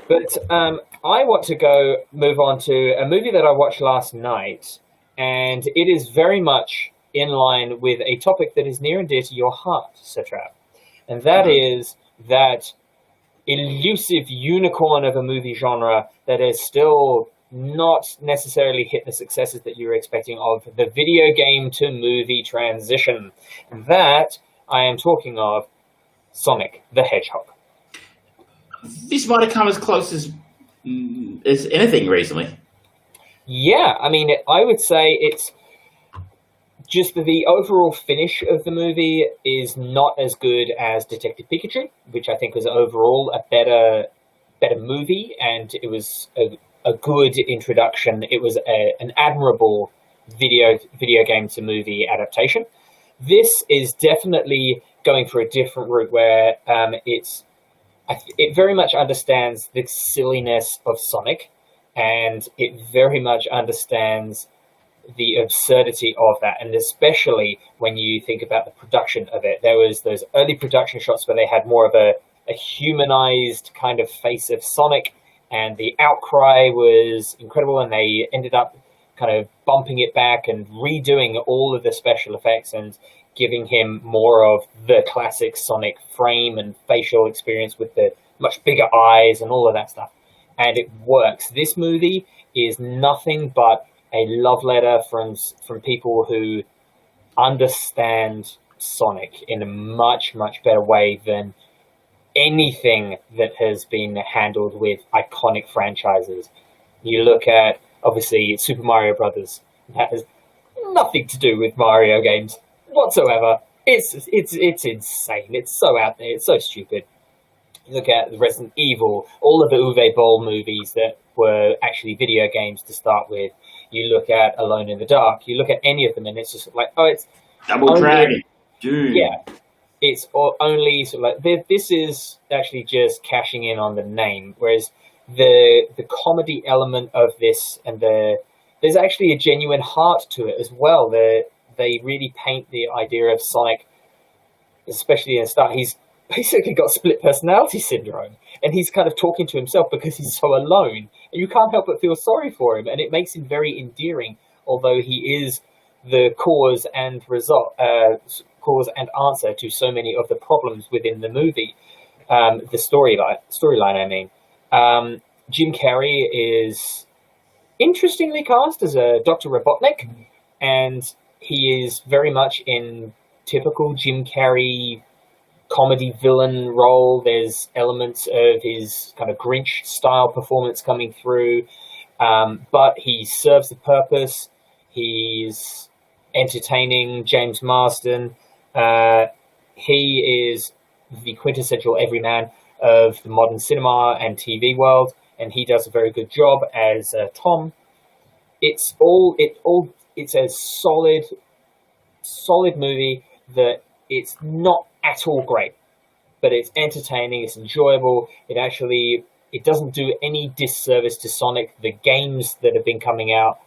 But I want to move on to a movie that I watched last night, and it is very much in line with a topic that is near and dear to your heart, Satrap. And that is that elusive unicorn of a movie genre that has still not necessarily hit the successes that you were expecting of the video game to movie transition. And that I am talking of Sonic the Hedgehog.
This might have come as close as anything recently.
Yeah, I mean, I would say it's just the overall finish of the movie is not as good as Detective Pikachu, which I think was overall a better movie, and it was a good introduction. It was an admirable video game to movie adaptation. This is definitely going for a different route where it very much understands the silliness of Sonic, and it very much understands the absurdity of that, and especially when you think about the production of it. There was those early production shots where they had more of a humanized kind of face of Sonic, and the outcry was incredible, and they ended up kind of bumping it back and redoing all of the special effects and giving him more of the classic Sonic frame and facial experience with the much bigger eyes and all of that stuff. And it works. This movie is nothing but a love letter from people who understand Sonic in a much, much better way than anything that has been handled with iconic franchises. You look at, obviously, Super Mario Brothers. That has nothing to do with Mario games whatsoever. It's insane. It's so out there. It's so stupid. You look at Resident Evil, all of the Uwe Boll movies that were actually video games to start with. You look at Alone in the Dark. You look at any of them, and it's just like, it's
Double Dragon, dude.
Yeah, it's only sort of like this is actually just cashing in on the name, whereas the comedy element of this and there's actually a genuine heart to it as well. They really paint the idea of Sonic, especially in the start. He's basically got split personality syndrome, and he's kind of talking to himself because he's so alone, and you can't help but feel sorry for him, and it makes him very endearing, although he is the cause and result cause and answer to so many of the problems within the movie. The storyline, I mean. Jim Carrey is interestingly cast as a Dr. Robotnik, and he is very much in typical Jim Carrey comedy villain role. There's elements of his kind of Grinch style performance coming through, but he serves the purpose. He's entertaining. James Marsden. He is the quintessential everyman of the modern cinema and TV world, and he does a very good job as Tom. It's a solid movie that it's not at all great, but it's entertaining, it's enjoyable. It doesn't do any disservice to Sonic. The games that have been coming out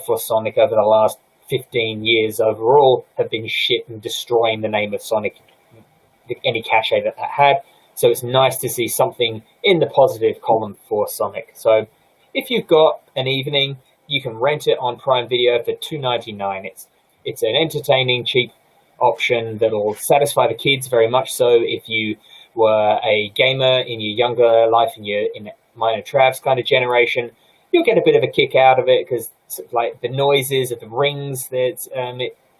for Sonic over the last 15 years overall have been shit and destroying the name of Sonic, any cachet that had. So it's nice to see something in the positive column for Sonic. So if you've got an evening, you can rent it on Prime Video for $2.99. It's an entertaining, cheap option that'll satisfy the kids very much so. If you were a gamer in your younger life, in mine and Trav's kind of generation, you'll get a bit of a kick out of it because like the noises of the rings that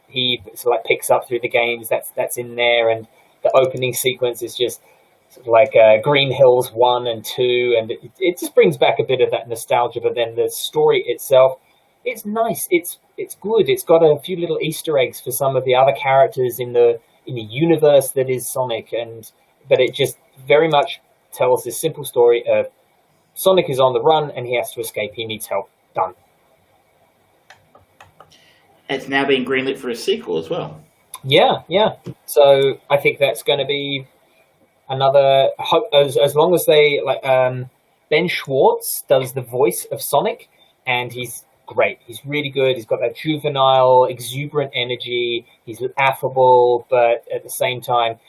he sort of like picks up through the games, that's in there, and the opening sequence is just sort of like Green Hills 1 and 2, and it just brings back a bit of that nostalgia. But then the story itself, it's nice. It's good. It's got a few little Easter eggs for some of the other characters in the universe that is Sonic, but it just very much tells this simple story of Sonic is on the run and he has to escape. He needs help. Done.
It's now being greenlit for a sequel as well.
Yeah. So I think that's going to be another. As long as they Ben Schwartz does the voice of Sonic, and he's great. He's really good. He's got that juvenile, exuberant energy. He's affable, but at the same time,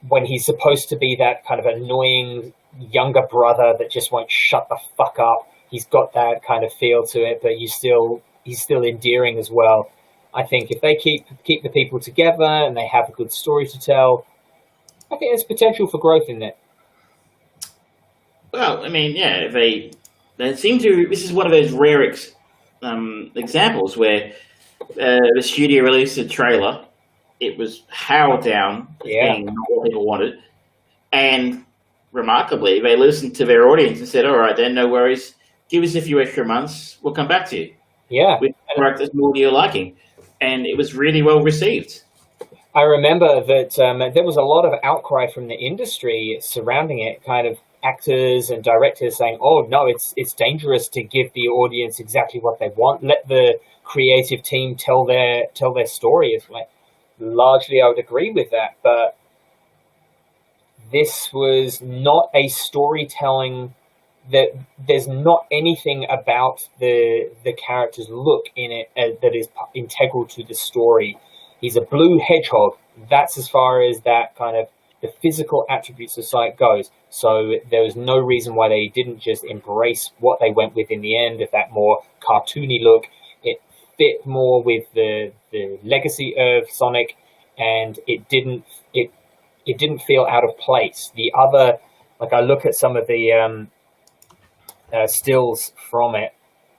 when he's supposed to be that kind of annoying younger brother that just won't shut the fuck up. He's got that kind of feel to it, but he's still endearing as well. I think if they keep the people together and they have a good story to tell, I think there's potential for growth in it.
Well, I mean, yeah, they seem to. This is one of those rare examples where the studio released a trailer. It was howled down as being not what people wanted, and remarkably, they listened to their audience and said, "All right, then, no worries. Give us a few extra months. We'll come back to you.
Yeah,
with characters more to your liking." And it was really well received.
I remember that there was a lot of outcry from the industry surrounding it, kind of actors and directors saying, "Oh no, it's dangerous to give the audience exactly what they want. Let the creative team tell their story." It's like, largely I would agree with that, but this was not a storytelling. That there's not anything about the character's look in it that is integral to the story. He's a blue hedgehog. That's as far as that kind of the physical attributes of Sonic goes. So there was no reason why they didn't just embrace what they went with in the end of that more cartoony look. It fit more with the legacy of Sonic, and it didn't feel out of place. The other, like I look at some of the stills from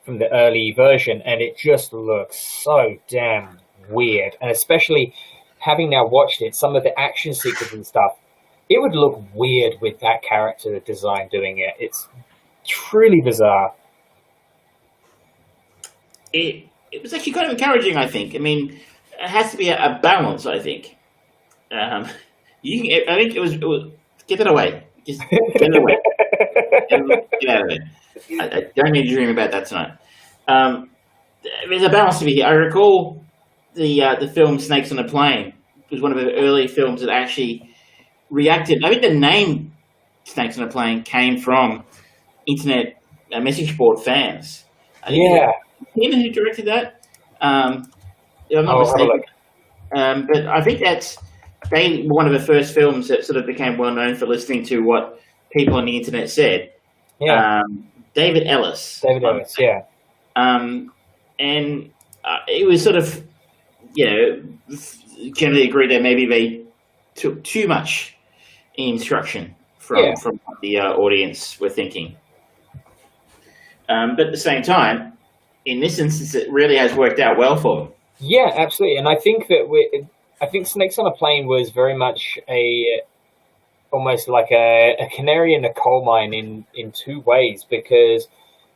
the early version, and it just looks so damn weird. And especially having now watched it, some of the action sequences and stuff, it would look weird with that character design doing it. It's truly bizarre.
It was actually kind of encouraging, I think. I mean, it has to be a balance, I think. I think it was get it away. Just get it away. Get out of it. I don't need to dream about that tonight. There's a balance to be here. I recall the film Snakes on a Plane was one of the early films that actually reacted. I think the name Snakes on a Plane came from internet message board fans. I think who directed that? If I'm not mistaken. But I think they were one of the first films that sort of became well known for listening to what people on the internet said. Yeah. David Ellis.
Yeah.
And it was sort of generally agree that maybe they took too much instruction from what the audience were thinking. But at the same time, in this instance, it really has worked out well for them.
Yeah, absolutely. And I think Snakes on a Plane was very much almost like a canary in a coal mine in two ways, because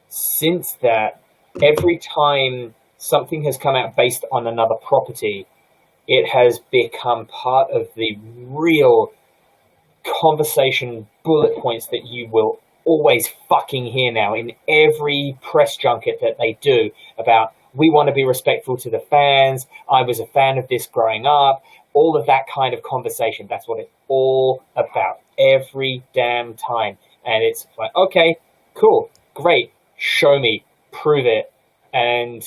since that, every time something has come out based on another property, it has become part of the real conversation bullet points that you will always fucking hear now in every press junket that they do about, we want to be respectful to the fans, I was a fan of this growing up, all of that kind of conversation. That's what it's all about every damn time. And it's like, okay, cool, great, show me, prove it. And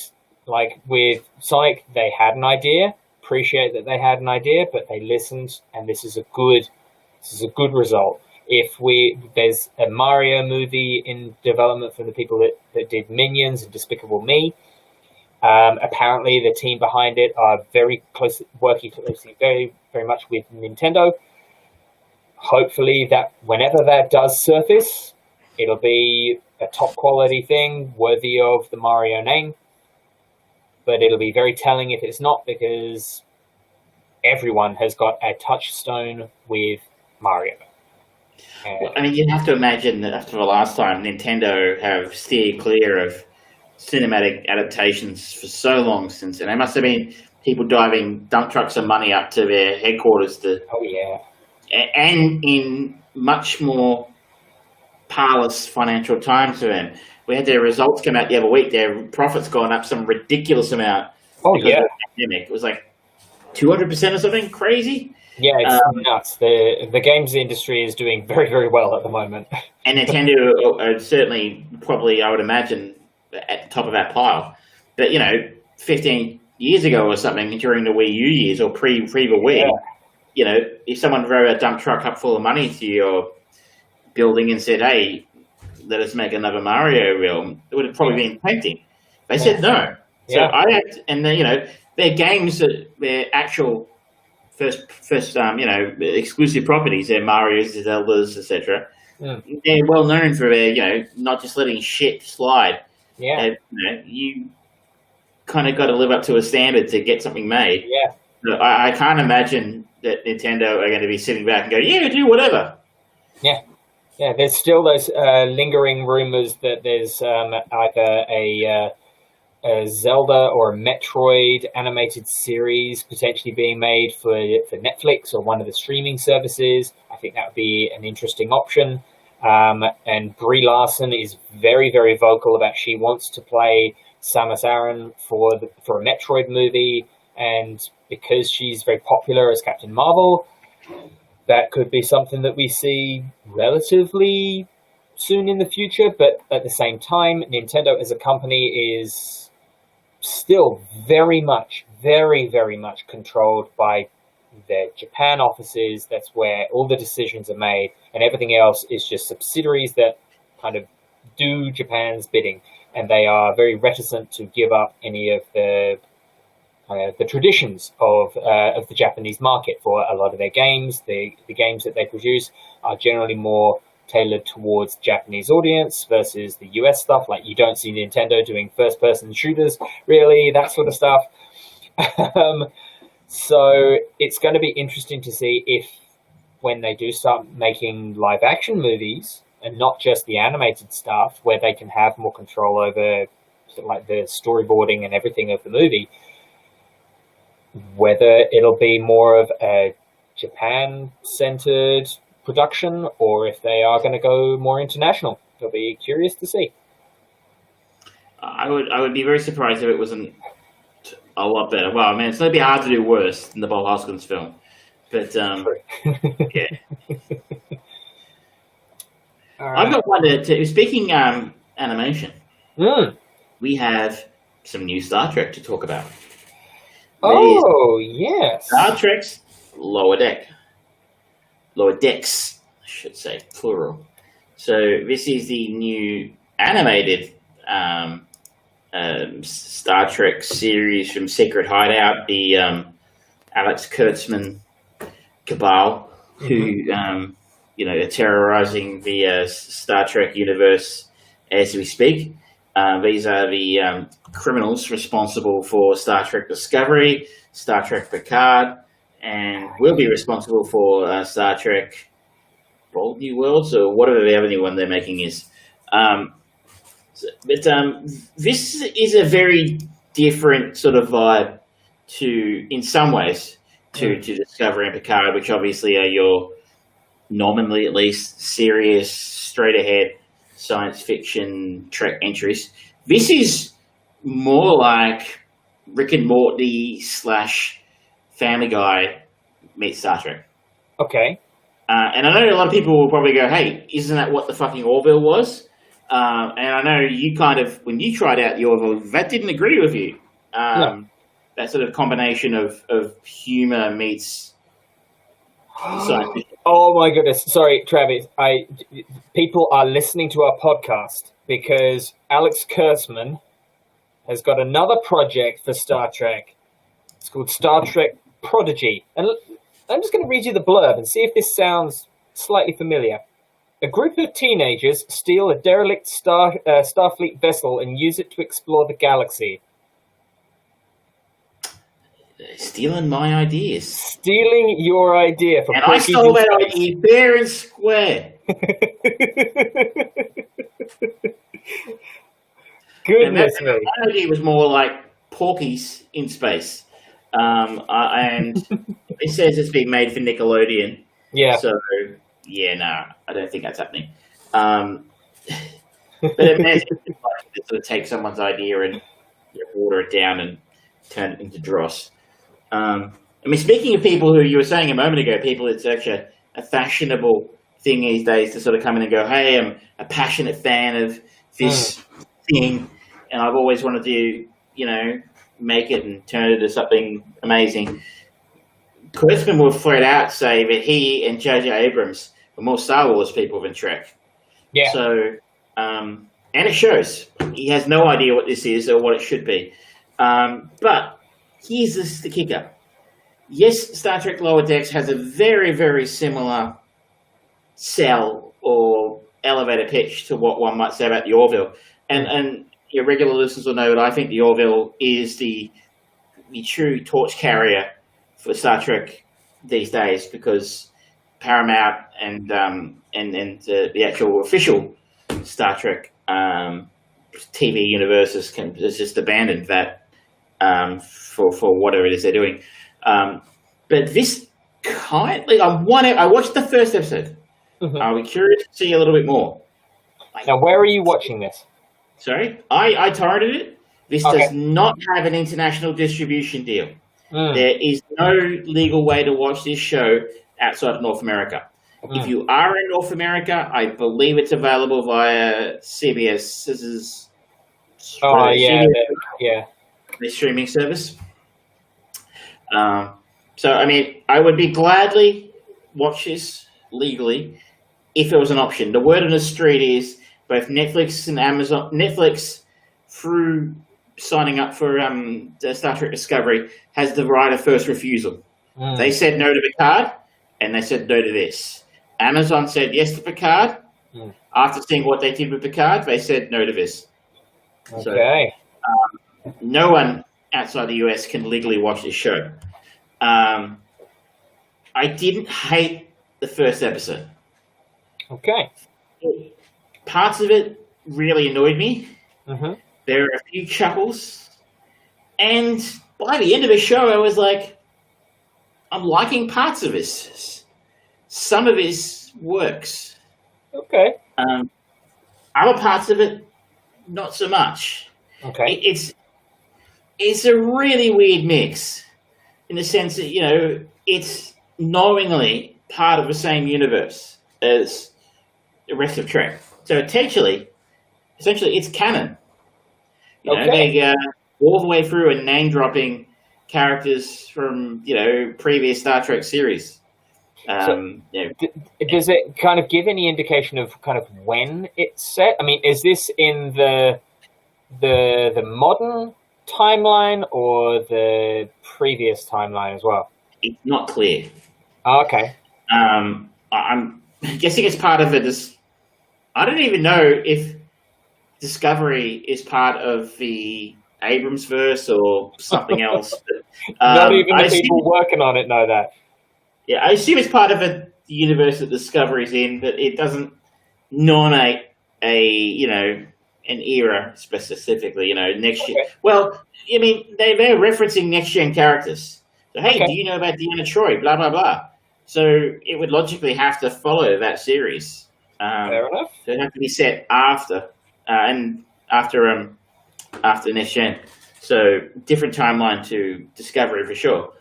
like with Sonic, they had an idea, appreciate that they had an idea, but they listened, and this is a good result. If there's a Mario movie in development for the people that did Minions and Despicable Me. Apparently, the team behind it are working closely, very, very much with Nintendo. Hopefully, that whenever that does surface, it'll be a top quality thing worthy of the Mario name. But it'll be very telling if it's not, because everyone has got a touchstone with Mario.
Well, I mean, you have to imagine that after the last time, Nintendo have steered clear of cinematic adaptations for so long since, and there must have been people driving dump trucks of money up to their headquarters and in much more parlous financial times for them. We had their results come out the other week. Their profits gone up some ridiculous amount. Of the pandemic. It was like 200% or something crazy.
Yeah, it's nuts. The games industry is doing very, very well at the moment.
And Nintendo are certainly, probably, I would imagine, at the top of that pile. But, 15 years ago or something, during the Wii U years, or pre the Wii, if someone drove a dump truck up full of money to your building and said, hey, let us make another Mario film, it would have probably been tempting. They said no. So their games, their actual first exclusive properties, their Marios, Zeldas, etc. They're well known for their, not just letting shit slide. Yeah. You kind of got to live up to a standard to get something made.
Yeah.
So I can't imagine that Nintendo are going to be sitting back and go, yeah, do whatever.
Yeah. Yeah, there's still those lingering rumors that there's either a Zelda or a Metroid animated series potentially being made for Netflix or one of the streaming services. I think that would be an interesting option. And Brie Larson is very, very vocal about she wants to play Samus Aran for a Metroid movie, and because she's very popular as Captain Marvel, that could be something that we see relatively soon in the future. But at the same time, Nintendo as a company is still very, very much controlled by their Japan offices. That's where all the decisions are made, and everything else is just subsidiaries that kind of do Japan's bidding, and they are very reticent to give up any of the traditions of the Japanese market for a lot of their games. The games that they produce are generally more tailored towards Japanese audience versus the US stuff. Like, you don't see Nintendo doing first-person shooters, really, that sort of stuff. So it's going to be interesting to see if, when they do start making live-action movies, and not just the animated stuff, where they can have more control over like the storyboarding and everything of the movie, whether it'll be more of a Japan-centered production or if they are going to go more international. It'll be curious to see.
I would be very surprised if it wasn't a lot better. Well, I mean, it's going to be hard to do worse than the Bob Hoskins film. But, yeah. Right. I've got one to speaking animation. We have some new Star Trek to talk about.
Oh, yes.
Star Trek's Lower Decks, I should say, plural. So this is the new animated Star Trek series from Secret Hideout, the Alex Kurtzman cabal, who are terrorizing the Star Trek universe as we speak. These are the criminals responsible for Star Trek Discovery, Star Trek Picard, and will be responsible for Star Trek Bold New Worlds, or whatever the other new one they're making is. But this is a very different sort of vibe in some ways, to Discovery and Picard, which obviously are your, nominally at least, serious, straight-ahead science fiction Trek entries. This is more like Rick and Morty / Family Guy meets Star Trek.
Okay.
And I know a lot of people will probably go, hey, isn't that what the fucking Orville was? And I know you kind of, when you tried out the Orville, that didn't agree with you.
No.
That sort of combination of humor meets science fiction.
Oh my goodness! Sorry, Travis. People are listening to our podcast because Alex Kurtzman has got another project for Star Trek. It's called Star Trek Prodigy, and I'm just going to read you the blurb and see if this sounds slightly familiar. A group of teenagers steal a derelict Starfleet vessel and use it to explore the galaxy.
Stealing my ideas.
Stealing your idea from.
And I stole that idea fair and square.
Goodness me.
My idea was more like Porky's in space. And it says it's being made for Nickelodeon.
Yeah.
So, I don't think that's happening. But it sort of take someone's idea and water it down and turn it into dross. Speaking of people who you were saying a moment ago, people, it's such a fashionable thing these days to sort of come in and go, hey, I'm a passionate fan of this thing, and I've always wanted to, make it and turn it into something amazing. Kurtzman will flat out say that he and J.J. Abrams are more Star Wars people than Trek.
Yeah.
So, and it shows. He has no idea what this is or what it should be. But here's the kicker. Yes, Star Trek Lower Decks has a very, very similar sell or elevator pitch to what one might say about the Orville. And your regular listeners will know that I think the Orville is the true torch carrier for Star Trek these days, because Paramount and the actual official Star Trek TV universe has just abandoned that for whatever it is they're doing. But this I watched the first episode.
Mm-hmm.
I'll be curious to see a little bit more.
Now, where are you watching this?
Sorry? I torrented it. This does not have an international distribution deal. There is no legal way to watch this show outside of North America. If you are in North America, I believe it's available via CBS's the streaming service. So, I would be gladly watch this legally if it was an option. The word on the street is both Netflix and Amazon. Netflix, through signing up for the Star Trek Discovery, has the right of first refusal. They said no to Picard, and they said no to this. Amazon said yes to Picard. After seeing what they did with Picard, they said no to this.
Okay.
So, no one outside the US can legally watch this show. I didn't hate the first episode.
Okay.
Parts of it really annoyed me.
Mm-hmm.
There are a few chuckles. And by the end of the show, I was like, I'm liking parts of this. Some of this works.
Okay.
Other parts of it, not so much.
Okay.
It's a really weird mix in the sense that, it's knowingly part of the same universe as the rest of Trek. So essentially, it's canon. They go all the way through and name-dropping characters from, previous Star Trek series.
Does it kind of give any indication of kind of when it's set? Is this in the the modern timeline or the previous timeline as well?
It's not clear.
Oh, okay.
I'm guessing it's part of it. I don't even know if Discovery is part of the Abrams verse or something else.
Not even the
I
people
assume,
working on it know that.
yeah, I assume it's part of the universe that Discovery's in, but it doesn't nominate an era specifically. Next year.
Okay.
Well, I mean, they're referencing next gen characters. So hey,
Okay.
do you know about Deanna Troi? Blah blah blah. So it would logically have to follow that series.
Fair enough.
So it'd have to be set after and after next gen. So different timeline to Discovery for sure.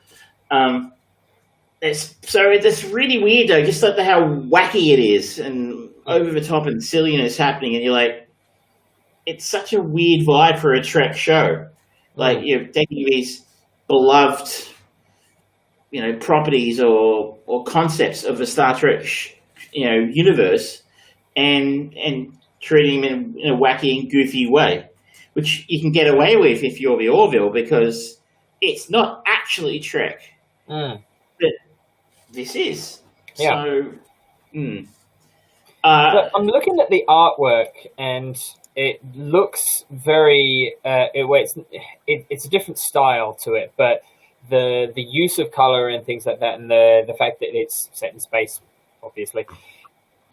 It's really weird though, just like how wacky it is and over the top and silliness happening, and you're like, it's such a weird vibe for a Trek show. Like you're taking these beloved, properties or concepts of the Star Trek, universe, and treating them in a wacky and goofy way, which you can get away with if you're the Orville because it's not actually Trek. But this is.
Yeah.
So,
But I'm looking at the artwork, and it looks very. It's a different style to it, but the use of color and things like that, and the fact that it's set in space, obviously,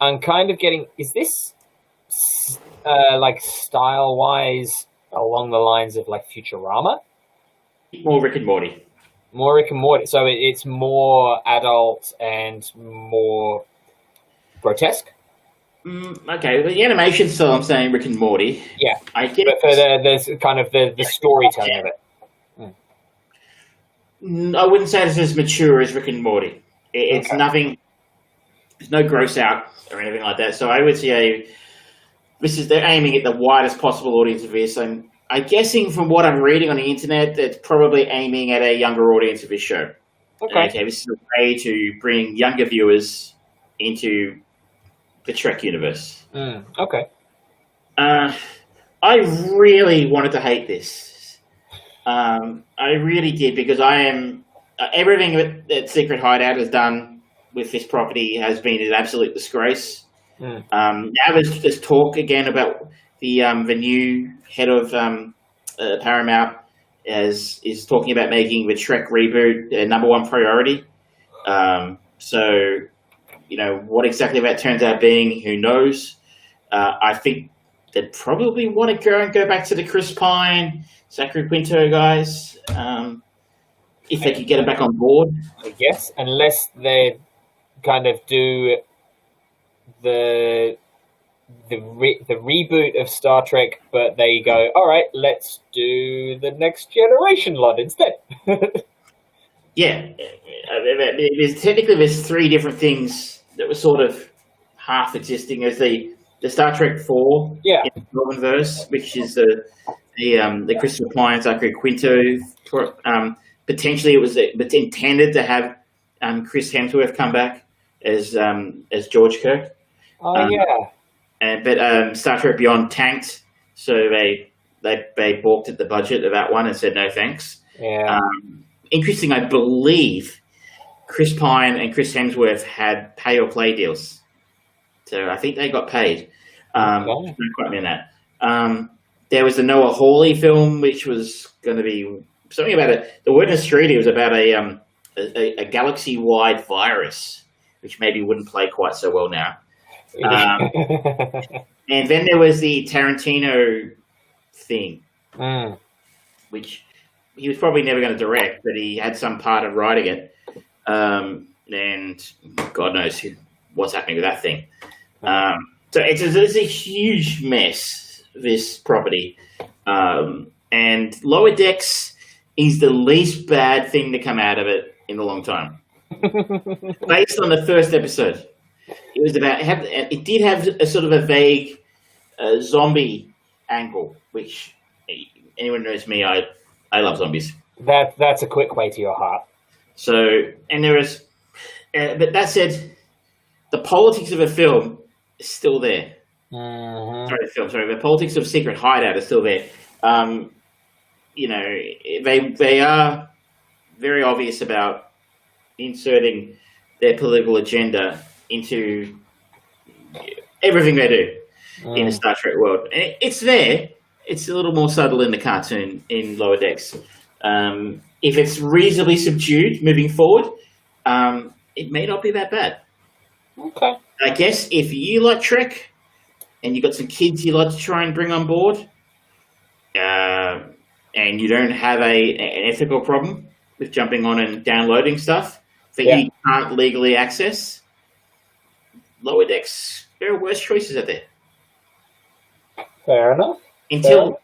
I'm kind of getting. Is this like style wise along the lines of like Futurama?
more Rick and Morty.
More Rick and Morty. So it's more adult and more grotesque.
Okay, the animation style, I'm saying Rick and Morty.
Yeah,
I get
but for there's kind of the storytelling of it.
I wouldn't say it's as mature as Rick and Morty. It's
Okay.
nothing. There's no gross out or anything like that. So I would say they're aiming at the widest possible audience of this. I'm guessing from what I'm reading on the internet, that's probably aiming at a younger audience of this show.
Okay.
This is a way to bring younger viewers into the Trek universe.
Okay.
I really wanted to hate this. I really did because I am everything that Secret Hideout has done with this property has been an absolute disgrace. Now there's talk again about the new head of Paramount is talking about making the Trek reboot their number one priority. So what exactly that turns out being, who knows? I think they'd probably want to go back to the Chris Pine, Zachary Quinto guys, if they could get them back on board.
I guess, unless they kind of do the reboot of Star Trek, but they go, all right, let's do the Next Generation lot instead.
Yeah, there's three different things that were sort of half existing. There's the Star Trek 4
Yeah.
in the Melbourne verse, which is the Christopher Pine, Zachary Quinto. Potentially, it's intended to have Chris Hemsworth come back as George Kirk.
Oh yeah.
But Star Trek Beyond tanked, so they balked at the budget of that one and said no thanks.
Yeah.
Interesting, I believe Chris Pine and Chris Hemsworth had pay or play deals, so I think they got paid. Don't quote me on that. There was the Noah Hawley film, which was going to be something about the word in the street. It was about a galaxy-wide virus, which maybe wouldn't play quite so well now. And then there was the Tarantino thing, which he was probably never going to direct, but he had some part of writing it. And God knows what's happening with that thing. So it's a huge mess, this property. And Lower Decks is the least bad thing to come out of it in a long time. Based on the first episode. It was it did have a sort of a vague zombie angle, which anyone who knows me, I love zombies.
That's a quick way to your heart.
So, and there is, but that said, the politics of a film is still there.
Mm-hmm.
Sorry, the politics of Secret Hideout is still there. You know, they are very obvious about inserting their political agenda into everything they do in the Star Trek world. And it's there. It's a little more subtle in the cartoon in Lower Decks. If it's reasonably subdued moving forward, it may not be that bad.
Okay.
I guess if you like Trek and you got some kids you like to try and bring on board, and you don't have an ethical problem with jumping on and downloading stuff that you can't legally access, Lower Decks, there are worse choices out there.
Fair enough.
Until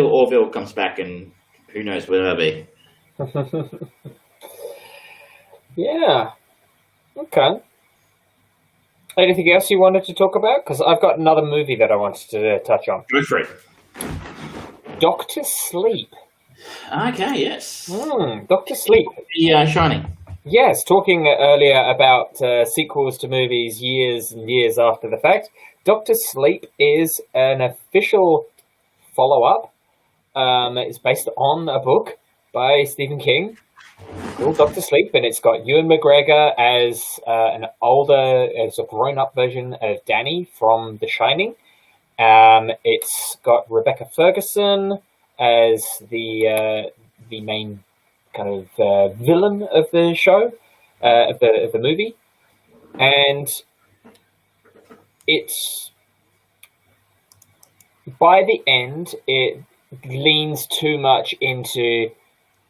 Orville comes back, and who knows where that'll be.
Yeah. Okay. Anything else you wanted to talk about? Because I've got another movie that I wanted to touch on.
Go for it.
Doctor Sleep.
Okay, yes.
Doctor Sleep.
Yeah, Shining.
Yes, talking earlier about sequels to movies years and years after the fact. Doctor Sleep is an official follow-up. It's based on a book by Stephen King called Doctor Sleep, and it's got Ewan McGregor as as a grown-up version of Danny from The Shining. It's got Rebecca Ferguson as the main kind of villain of the show, of the movie, and it's by the end it leans too much into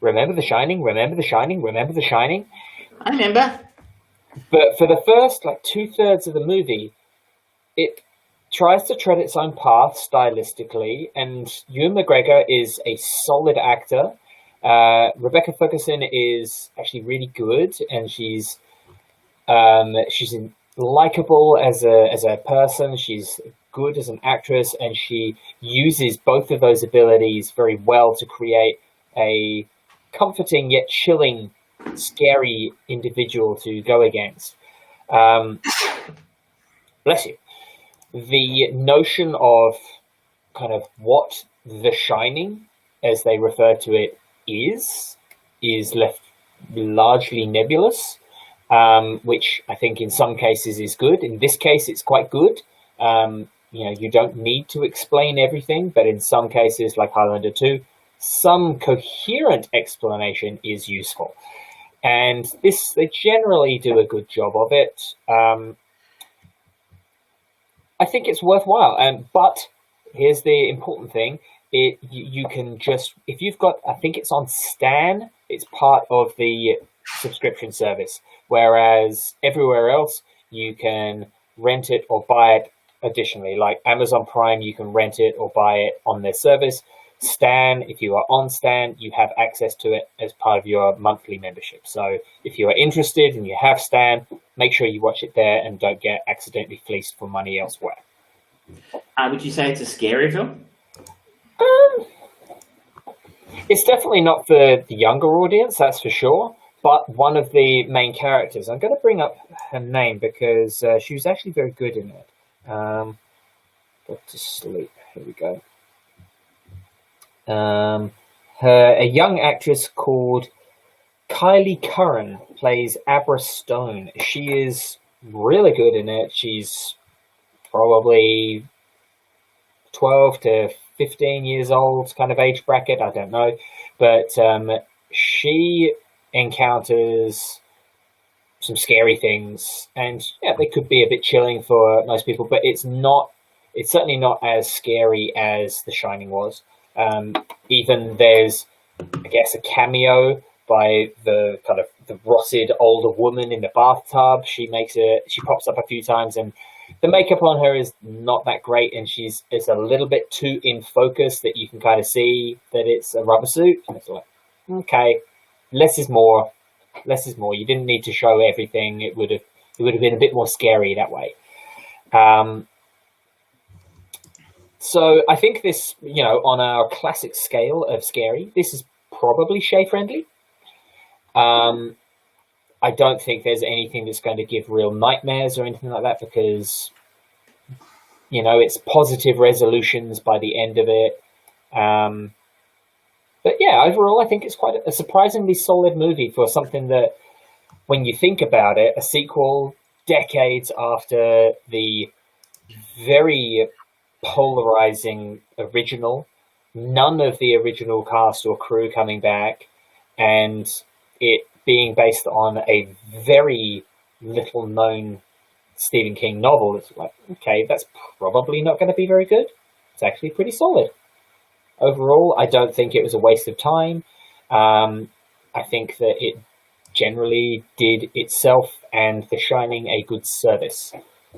remember the Shining, remember the Shining, remember the Shining.
I remember.
But for the first 2/3 of the movie, it tries to tread its own path stylistically, and Ewan McGregor is a solid actor. Rebecca Ferguson is actually really good, and she's likable as a person. She's good as an actress, and she uses both of those abilities very well to create a comforting yet chilling, scary individual to go against. Bless you. The notion of kind of what The Shining, as they refer to it, is left largely nebulous, which I think in some cases is good. In this case, it's quite good. You don't need to explain everything, but in some cases, like Highlander 2, some coherent explanation is useful. And they generally do a good job of it. I think it's worthwhile. But here's the important thing. You can just, if you've got, I think it's on Stan, it's part of the subscription service. Whereas everywhere else, you can rent it or buy it additionally. Like Amazon Prime, you can rent it or buy it on their service. Stan, if you are on Stan, you have access to it as part of your monthly membership. So if you are interested and you have Stan, make sure you watch it there and don't get accidentally fleeced for money elsewhere.
Would you say it's a scary film?
It's definitely not for the younger audience, that's for sure. But one of the main characters, I'm going to bring up her name because she was actually very good in it. Doctor Sleep, here we go. A young actress called Kylie Curran plays Abra Stone. She is really good in it. She's probably 12 to 15 years old, kind of age bracket, I don't know. But she encounters some scary things, and they could be a bit chilling for most people, but it's certainly not as scary as The Shining was. Even there's, I guess, a cameo by the kind of the rotted older woman in the bathtub. She pops up a few times, and the makeup on her is not that great, and it's a little bit too in focus that you can kind of see that it's a rubber suit. And it's like, okay, less is more. Less is more. You didn't need to show everything. It would have been a bit more scary that way. So I think this, on our classic scale of scary, this is probably Shay-friendly. I don't think there's anything that's going to give real nightmares or anything like that because, it's positive resolutions by the end of it. But yeah, overall, I think it's quite a surprisingly solid movie for something that, when you think about it, a sequel decades after the very polarizing original, none of the original cast or crew coming back, and it being based on a very little known Stephen King novel. It's like, okay, that's probably not going to be very good. It's actually pretty solid. Overall, I don't think it was a waste of time. I think that it generally did itself and The Shining a good service.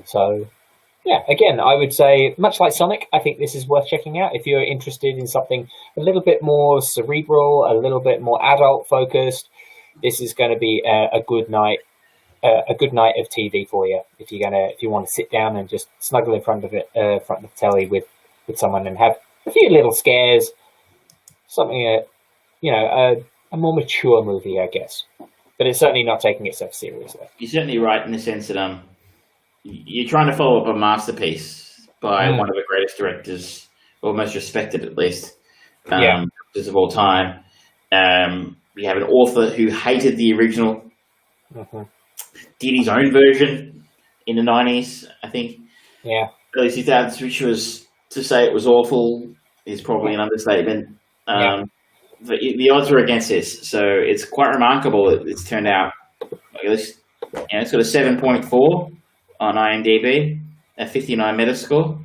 So, yeah, again, I would say, much like Sonic, I think this is worth checking out if you're interested in something a little bit more cerebral, a little bit more adult focused. This is going to be a good night. A good night of TV for you if you want to sit down and just snuggle in front of the telly with someone and have a few little scares, something a more mature movie, I guess. But it's certainly not taking itself seriously.
You're certainly right in the sense that you're trying to follow up a masterpiece by one of the greatest directors, or most respected at least, directors of all time. You have an author who hated the original.
Mm-hmm.
Did his own version in the 90s, I think.
Yeah.
Early 2000s, which was, to say it was awful is probably an understatement. The odds were against this, so it's quite remarkable that it's turned out. It's got a 7.4 on IMDb, a 59 Metascore,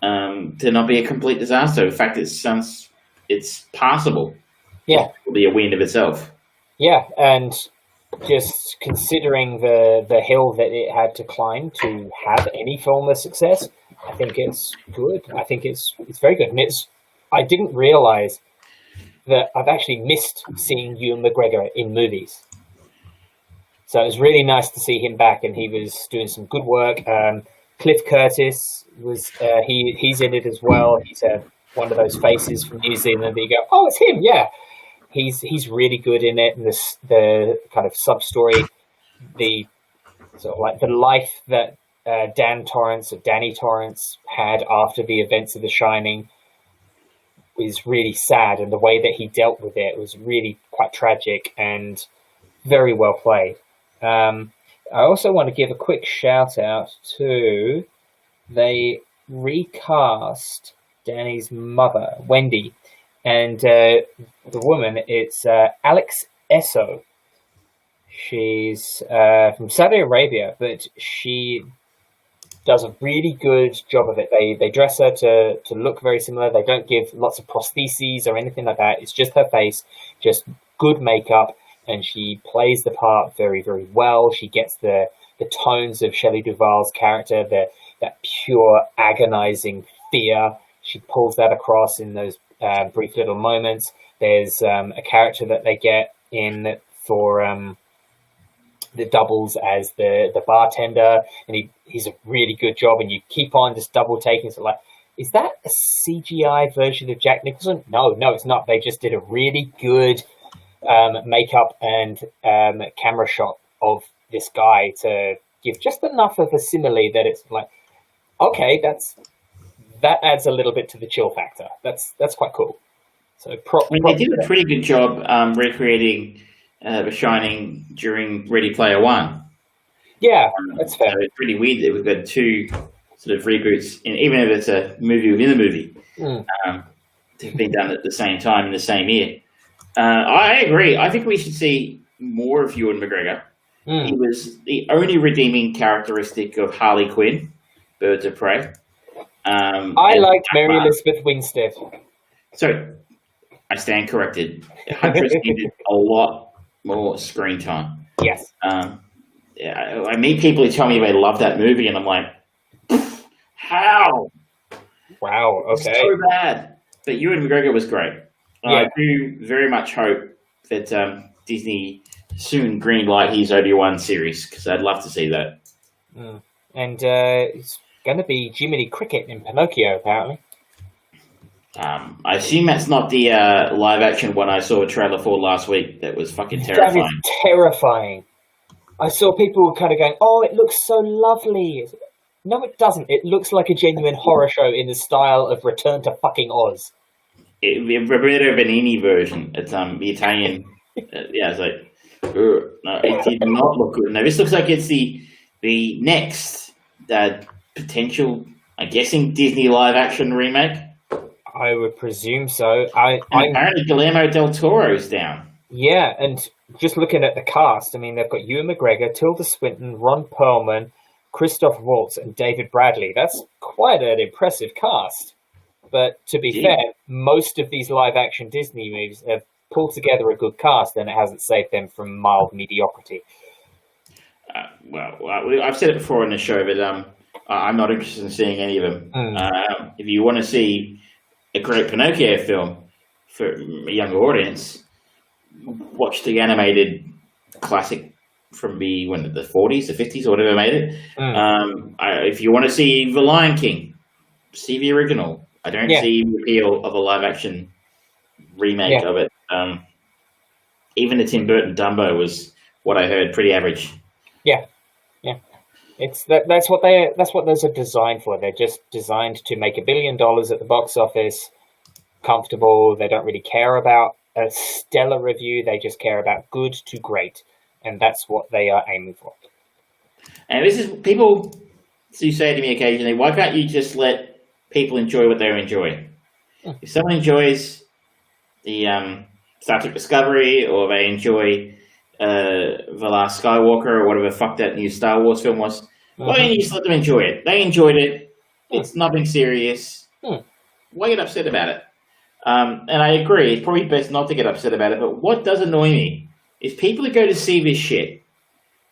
to not be a complete disaster. In fact, it's passable.
Yeah.
It will be a win of itself.
Yeah, and just considering the hill that it had to climb to have any film a success, I think it's good. I think it's very good. And I didn't realize that I've actually missed seeing Ewan McGregor in movies. So it was really nice to see him back, and he was doing some good work. Cliff Curtis was he's in it as well. He's one of those faces from New Zealand that you go, oh, it's him, yeah. He's really good in it, and the kind of sub story, the sort of like the life that Danny Torrance had after the events of The Shining is really sad, and the way that he dealt with it was really quite tragic and very well played. I also want to give a quick shout out to they recast Danny's mother, Wendy. And the woman, it's Alex Esso. She's from Saudi Arabia, but she does a really good job of it. They dress her to look very similar. They don't give lots of prostheses or anything like that. It's just her face, just good makeup, and she plays the part very, very well. She gets the tones of Shelley Duvall's character, that pure agonizing fear. She pulls that across in those brief little moments. There's a character that they get in for the doubles as the bartender, and he's a really good job, and you keep on just double taking. So like, is that a CGI version of Jack Nicholson? No, it's not. They just did a really good makeup and camera shot of this guy to give just enough of a simile that it's like, okay, that adds a little bit to the chill factor. That's quite cool. So
they did a pretty good job recreating The Shining during Ready Player One.
Yeah, that's fair.
So it's pretty weird that we've got two sort of reboots, and even if it's a movie within a movie, they've been done at the same time in the same year. I agree. I think we should see more of Ewan McGregor. He was the only redeeming characteristic of Harley Quinn, Birds of Prey.
I liked Mary Elizabeth Winstead.
So, I stand corrected. Huntress needed a lot more screen time.
Yes.
I meet people who tell me they love that movie, and I'm like, how?
Wow, okay.
It's so bad. But Ewan McGregor was great. I do very much hope that Disney soon greenlight his Obi-Wan series, because I'd love to see that.
And it's going to be Jiminy Cricket in Pinocchio, apparently.
I assume that's not the live-action one I saw a trailer for last week. That was fucking terrifying.
That is terrifying. I saw people kind of going, oh, it looks so lovely. No, it doesn't. It looks like a genuine horror show in the style of Return to fucking Oz.
Roberto Benigni version. It's the Italian. Yeah, it's like no, it did not look good. Now this looks like it's the next potential. I'm guessing Disney live action remake.
I would presume so.
Apparently Guillermo del Toro's down.
Yeah, and just looking at the cast, I mean, they've got Ewan McGregor, Tilda Swinton, Ron Perlman, Christoph Waltz, and David Bradley. That's quite an impressive cast. But to be fair, most of these live-action Disney movies have pulled together a good cast, and it hasn't saved them from mild mediocrity.
I've said it before on the show, but I'm not interested in seeing any of them. If you want to see a great Pinocchio film for a younger audience, watch the animated classic from the 40s, the 50s, or whatever made it. If you want to see The Lion King, see the original. I don't see the appeal of a live-action remake of it. Even the Tim Burton Dumbo was, what I heard, pretty average.
Yeah. That's what those are designed for. They're just designed to make $1 billion at the box office, comfortable. They don't really care about a stellar review. They just care about good to great, and that's what they are aiming for.
And this is people do say to me occasionally, "Why can't you just let people enjoy what they enjoy?" If someone enjoys the Star Trek Discovery, or they enjoy The Last Skywalker, or whatever the fuck that new Star Wars film was, why don't you just let them enjoy it? They enjoyed it. It's nothing serious. Why get upset about it? And I agree, it's probably best not to get upset about it, but what does annoy me is people that go to see this shit,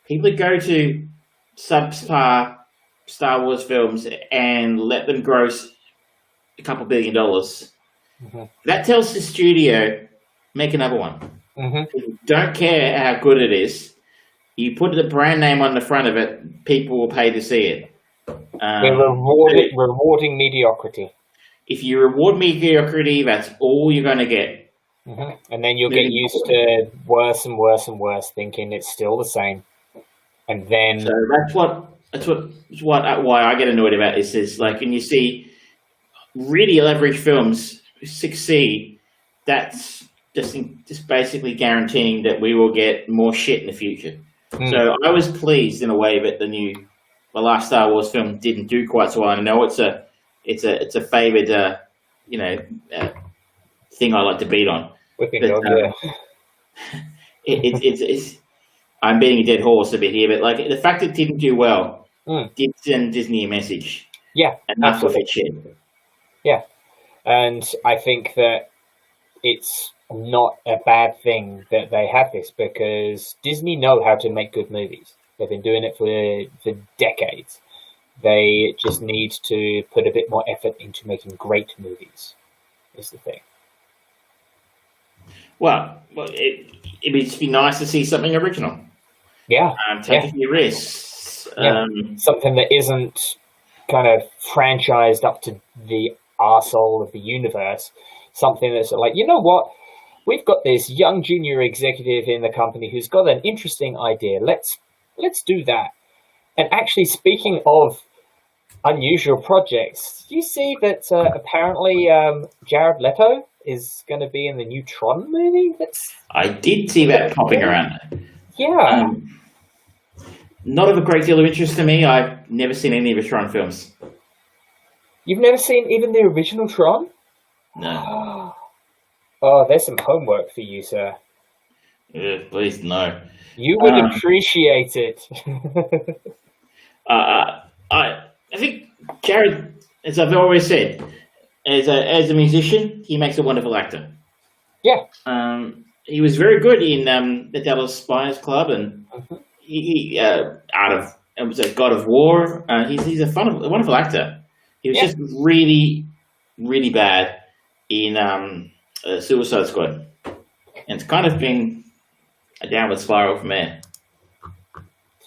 people that go to subpar Star Wars films and let them gross a couple $1 billion. That tells the studio, make another one. People don't care how good it is. You put the brand name on the front of it, people will pay to see it.
We're rewarding mediocrity.
If you reward mediocrity, that's all you're going to get.
And then you'll get used to worse and worse and worse, thinking it's still the same. And then
so that's why I get annoyed about this is like when you see really average films succeed, that's just basically guaranteeing that we will get more shit in the future. So I was pleased in a way that the last Star Wars film didn't do quite so well. I know it's a favored thing I like to beat on. It's I'm beating a dead horse a bit here, but like the fact it didn't do well did send Disney a message.
Yeah,
enough of it shit.
Yeah, and I think that it's not a bad thing that they have this because Disney know how to make good movies. They've been doing it for decades. They just need to put a bit more effort into making great movies, is the thing.
Well, it would just be nice to see something original.
Yeah.
Take a few risks.
Something that isn't kind of franchised up to the arsehole of the universe. Something that's like, you know what? We've got this young junior executive in the company who's got an interesting idea. Let's do that. And actually, speaking of unusual projects, do you see that apparently Jared Leto is going to be in the new Tron movie?
I did see that popping around.
Yeah.
Not of a great deal of interest to me. I've never seen any of the Tron films.
You've never seen even the original Tron?
No.
Oh, there's some homework for you, sir.
Please, no.
You would appreciate it.
I think Jared, as I've always said, as a musician, he makes a wonderful actor.
Yeah.
He was very good in the Dallas Buyers Club, and he was a God of War. He's a wonderful actor. He was just really, really bad in Suicide Squad, and it's kind of been a downward spiral from there.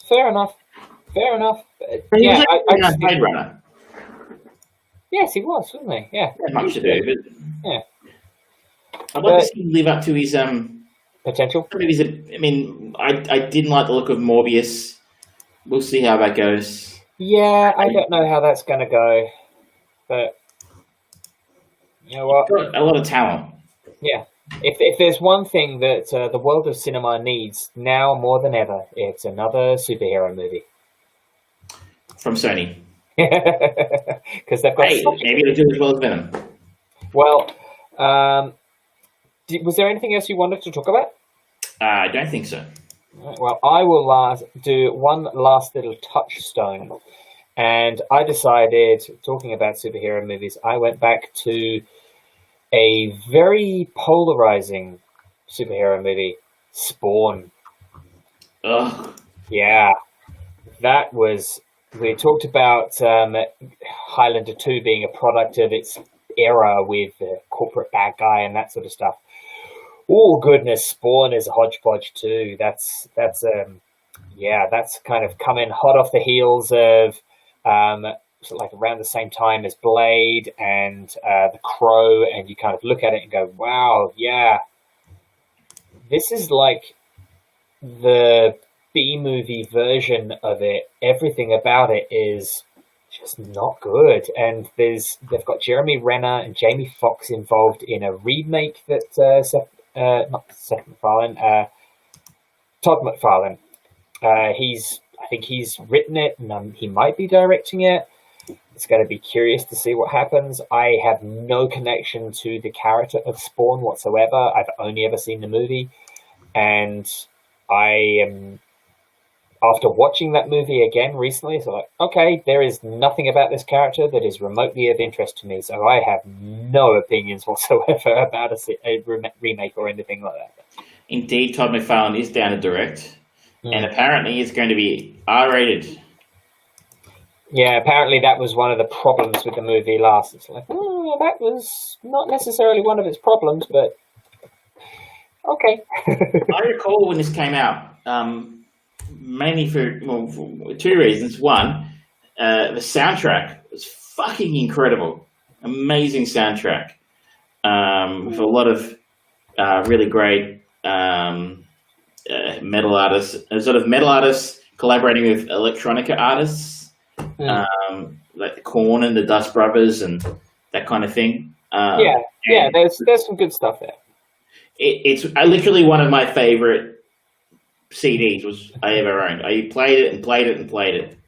Fair enough.
He was a Blade Runner.
Yes, he was, wasn't he? Yeah.
Much to do, but
yeah.
I'd like to see him live up to his
potential.
I didn't like the look of Morbius. We'll see how that goes.
Yeah, I don't know how that's going to go, but You know what?
Got a lot of talent
Yeah. If there's one thing that the world of cinema needs now more than ever, it's another superhero movie.
from Sony.
Because they've got
Hey,
such...
maybe they'll do as well as Venom.
Well, was there anything else you wanted to talk about?
I don't think so.
Well, I will do one last little touchstone. And I decided, talking about superhero movies, I went back to a very polarizing superhero movie, Spawn.
Ugh.
Yeah, that was... We talked about Highlander 2 being a product of its era with the corporate bad guy and that sort of stuff. Oh goodness, Spawn is a hodgepodge too. That's kind of coming hot off the heels of sort of like around the same time as Blade and The Crow, and you kind of look at it and go, wow, yeah, this is like the B-movie version of it. Everything about it is just not good. And they've got Jeremy Renner and Jamie Foxx involved in a remake that Todd McFarlane. I think he's written it, and he might be directing it. It's going to be curious to see what happens. I have no connection to the character of Spawn whatsoever. I've only ever seen the movie, and I am, after watching that movie again recently, so like, okay, there is nothing about this character that is remotely of interest to me, so I have no opinions whatsoever about a remake or anything like that.
Indeed, Todd McFarlane is down to direct, and apparently it's going to be R-rated.
Yeah, apparently that was one of the problems with the movie last. It's like, that was not necessarily one of its problems, but okay.
I recall when this came out, mainly for two reasons. One, the soundtrack was fucking incredible. Amazing soundtrack. With a lot of really great metal artists, sort of metal artists collaborating with electronica artists. Like the Korn and the Dust Brothers and that kind of thing.
There's some good stuff there.
It's literally one of my favorite CDs I ever owned. I played it and played it and played it.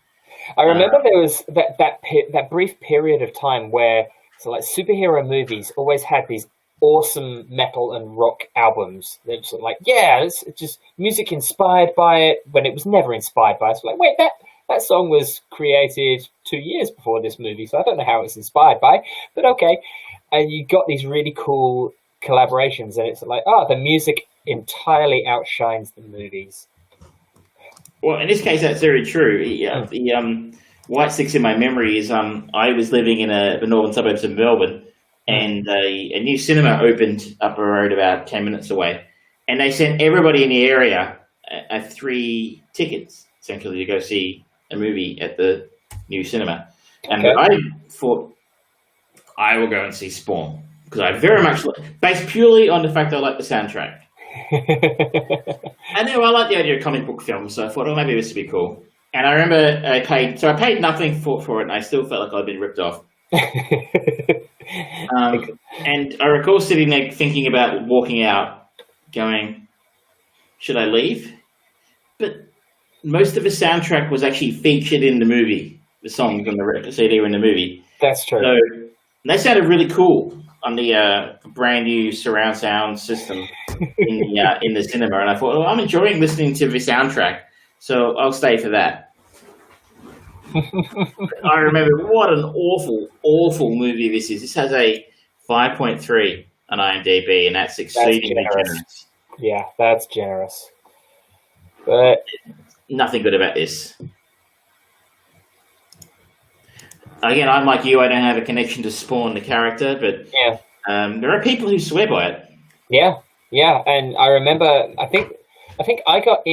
I remember there was that brief period of time where superhero movies always had these awesome metal and rock albums. They're just like, it's just music inspired by it when it was never inspired by it. So like, wait, that song was created 2 years before this movie, so I don't know how it's inspired by, but okay. And you got these really cool collaborations, and it's like, the music entirely outshines the movies.
Well, in this case, that's very true. The white sticks in my memory is I was living in the northern suburbs of Melbourne, and a new cinema opened up a road about 10 minutes away, and they sent everybody in the area 3 tickets, essentially, to go see a movie at the new cinema. And I thought, I will go and see Spawn, because I very much based purely on the fact that I like the soundtrack. And then I like the idea of comic book films, so I thought, maybe this would be cool. And I remember I paid nothing for it, and I still felt like I'd been ripped off. And I recall sitting there thinking about walking out, going, should I leave? But most of the soundtrack was actually featured in the movie. The songs on the CD were in the movie.
That's true.
So they sounded really cool on the brand new surround sound system in the cinema. And I thought, I'm enjoying listening to the soundtrack, so I'll stay for that. I remember what an awful movie this is. This has a 5.3 on IMDb, and that's exceedingly generous.
Yeah, that's generous. But
nothing good about this. Again, I'm like you. I don't have a connection to Spawn, the character, but there are people who swear by it.
Yeah, and I remember. I think I got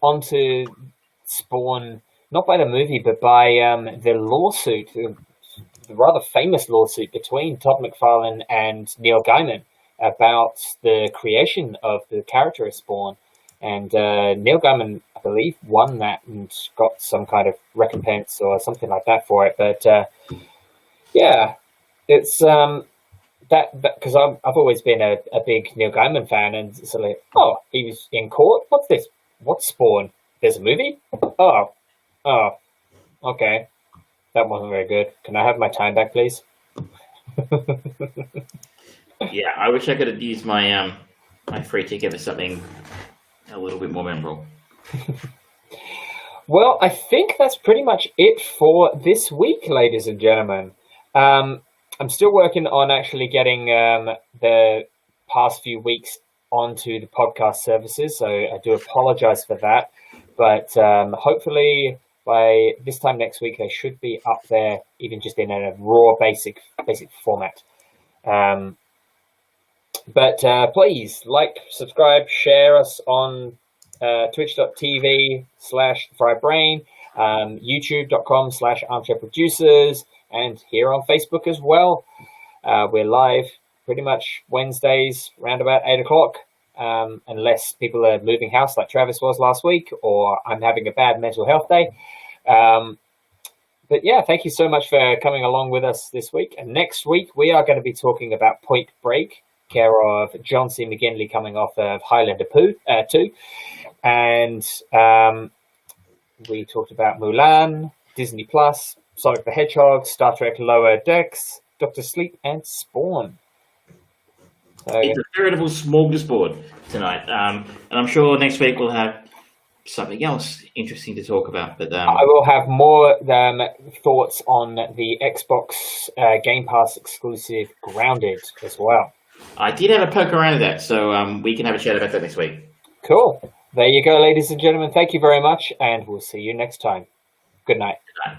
onto Spawn not by the movie, but by the lawsuit, the rather famous lawsuit between Todd McFarlane and Neil Gaiman about the creation of the character of Spawn. And Neil Gaiman, I believe, won that and got some kind of recompense or something like that for it. But it's because I've always been a big Neil Gaiman fan, and it's like, oh, he was in court. What's this? What's Spawn? There's a movie? Oh, okay. That wasn't very good. Can I have my time back, please?
Yeah, I wish I could have used my my free ticket for something a little bit more memorable.
Well, I think that's pretty much it for this week, ladies and gentlemen. I'm still working on actually getting the past few weeks onto the podcast services, so I do apologize for that. But hopefully by this time next week, they should be up there, even just in a raw, basic format. But please like, subscribe, share us on twitch.tv/FryBrain, youtube.com/armchairproducers, and here on Facebook as well. We're live pretty much Wednesdays around about 8 o'clock, unless people are moving house like Travis was last week, or I'm having a bad mental health day. But yeah, thank you so much for coming along with us this week. And next week, we are going to be talking about Point Break, care of John C. McGinley, coming off of Highlander Poo 2. And we talked about Mulan, Disney Plus, Sonic the Hedgehog, Star Trek Lower Decks, Dr. Sleep, and Spawn. So,
it's a veritable smorgasbord tonight. And I'm sure next week we'll have something else interesting to talk about. But
I will have more thoughts on the Xbox Game Pass exclusive Grounded as well.
I did have a poke around at that, so we can have a chat about that next week.
Cool. There you go, ladies and gentlemen. Thank you very much, and we'll see you next time. Good night.
Good night.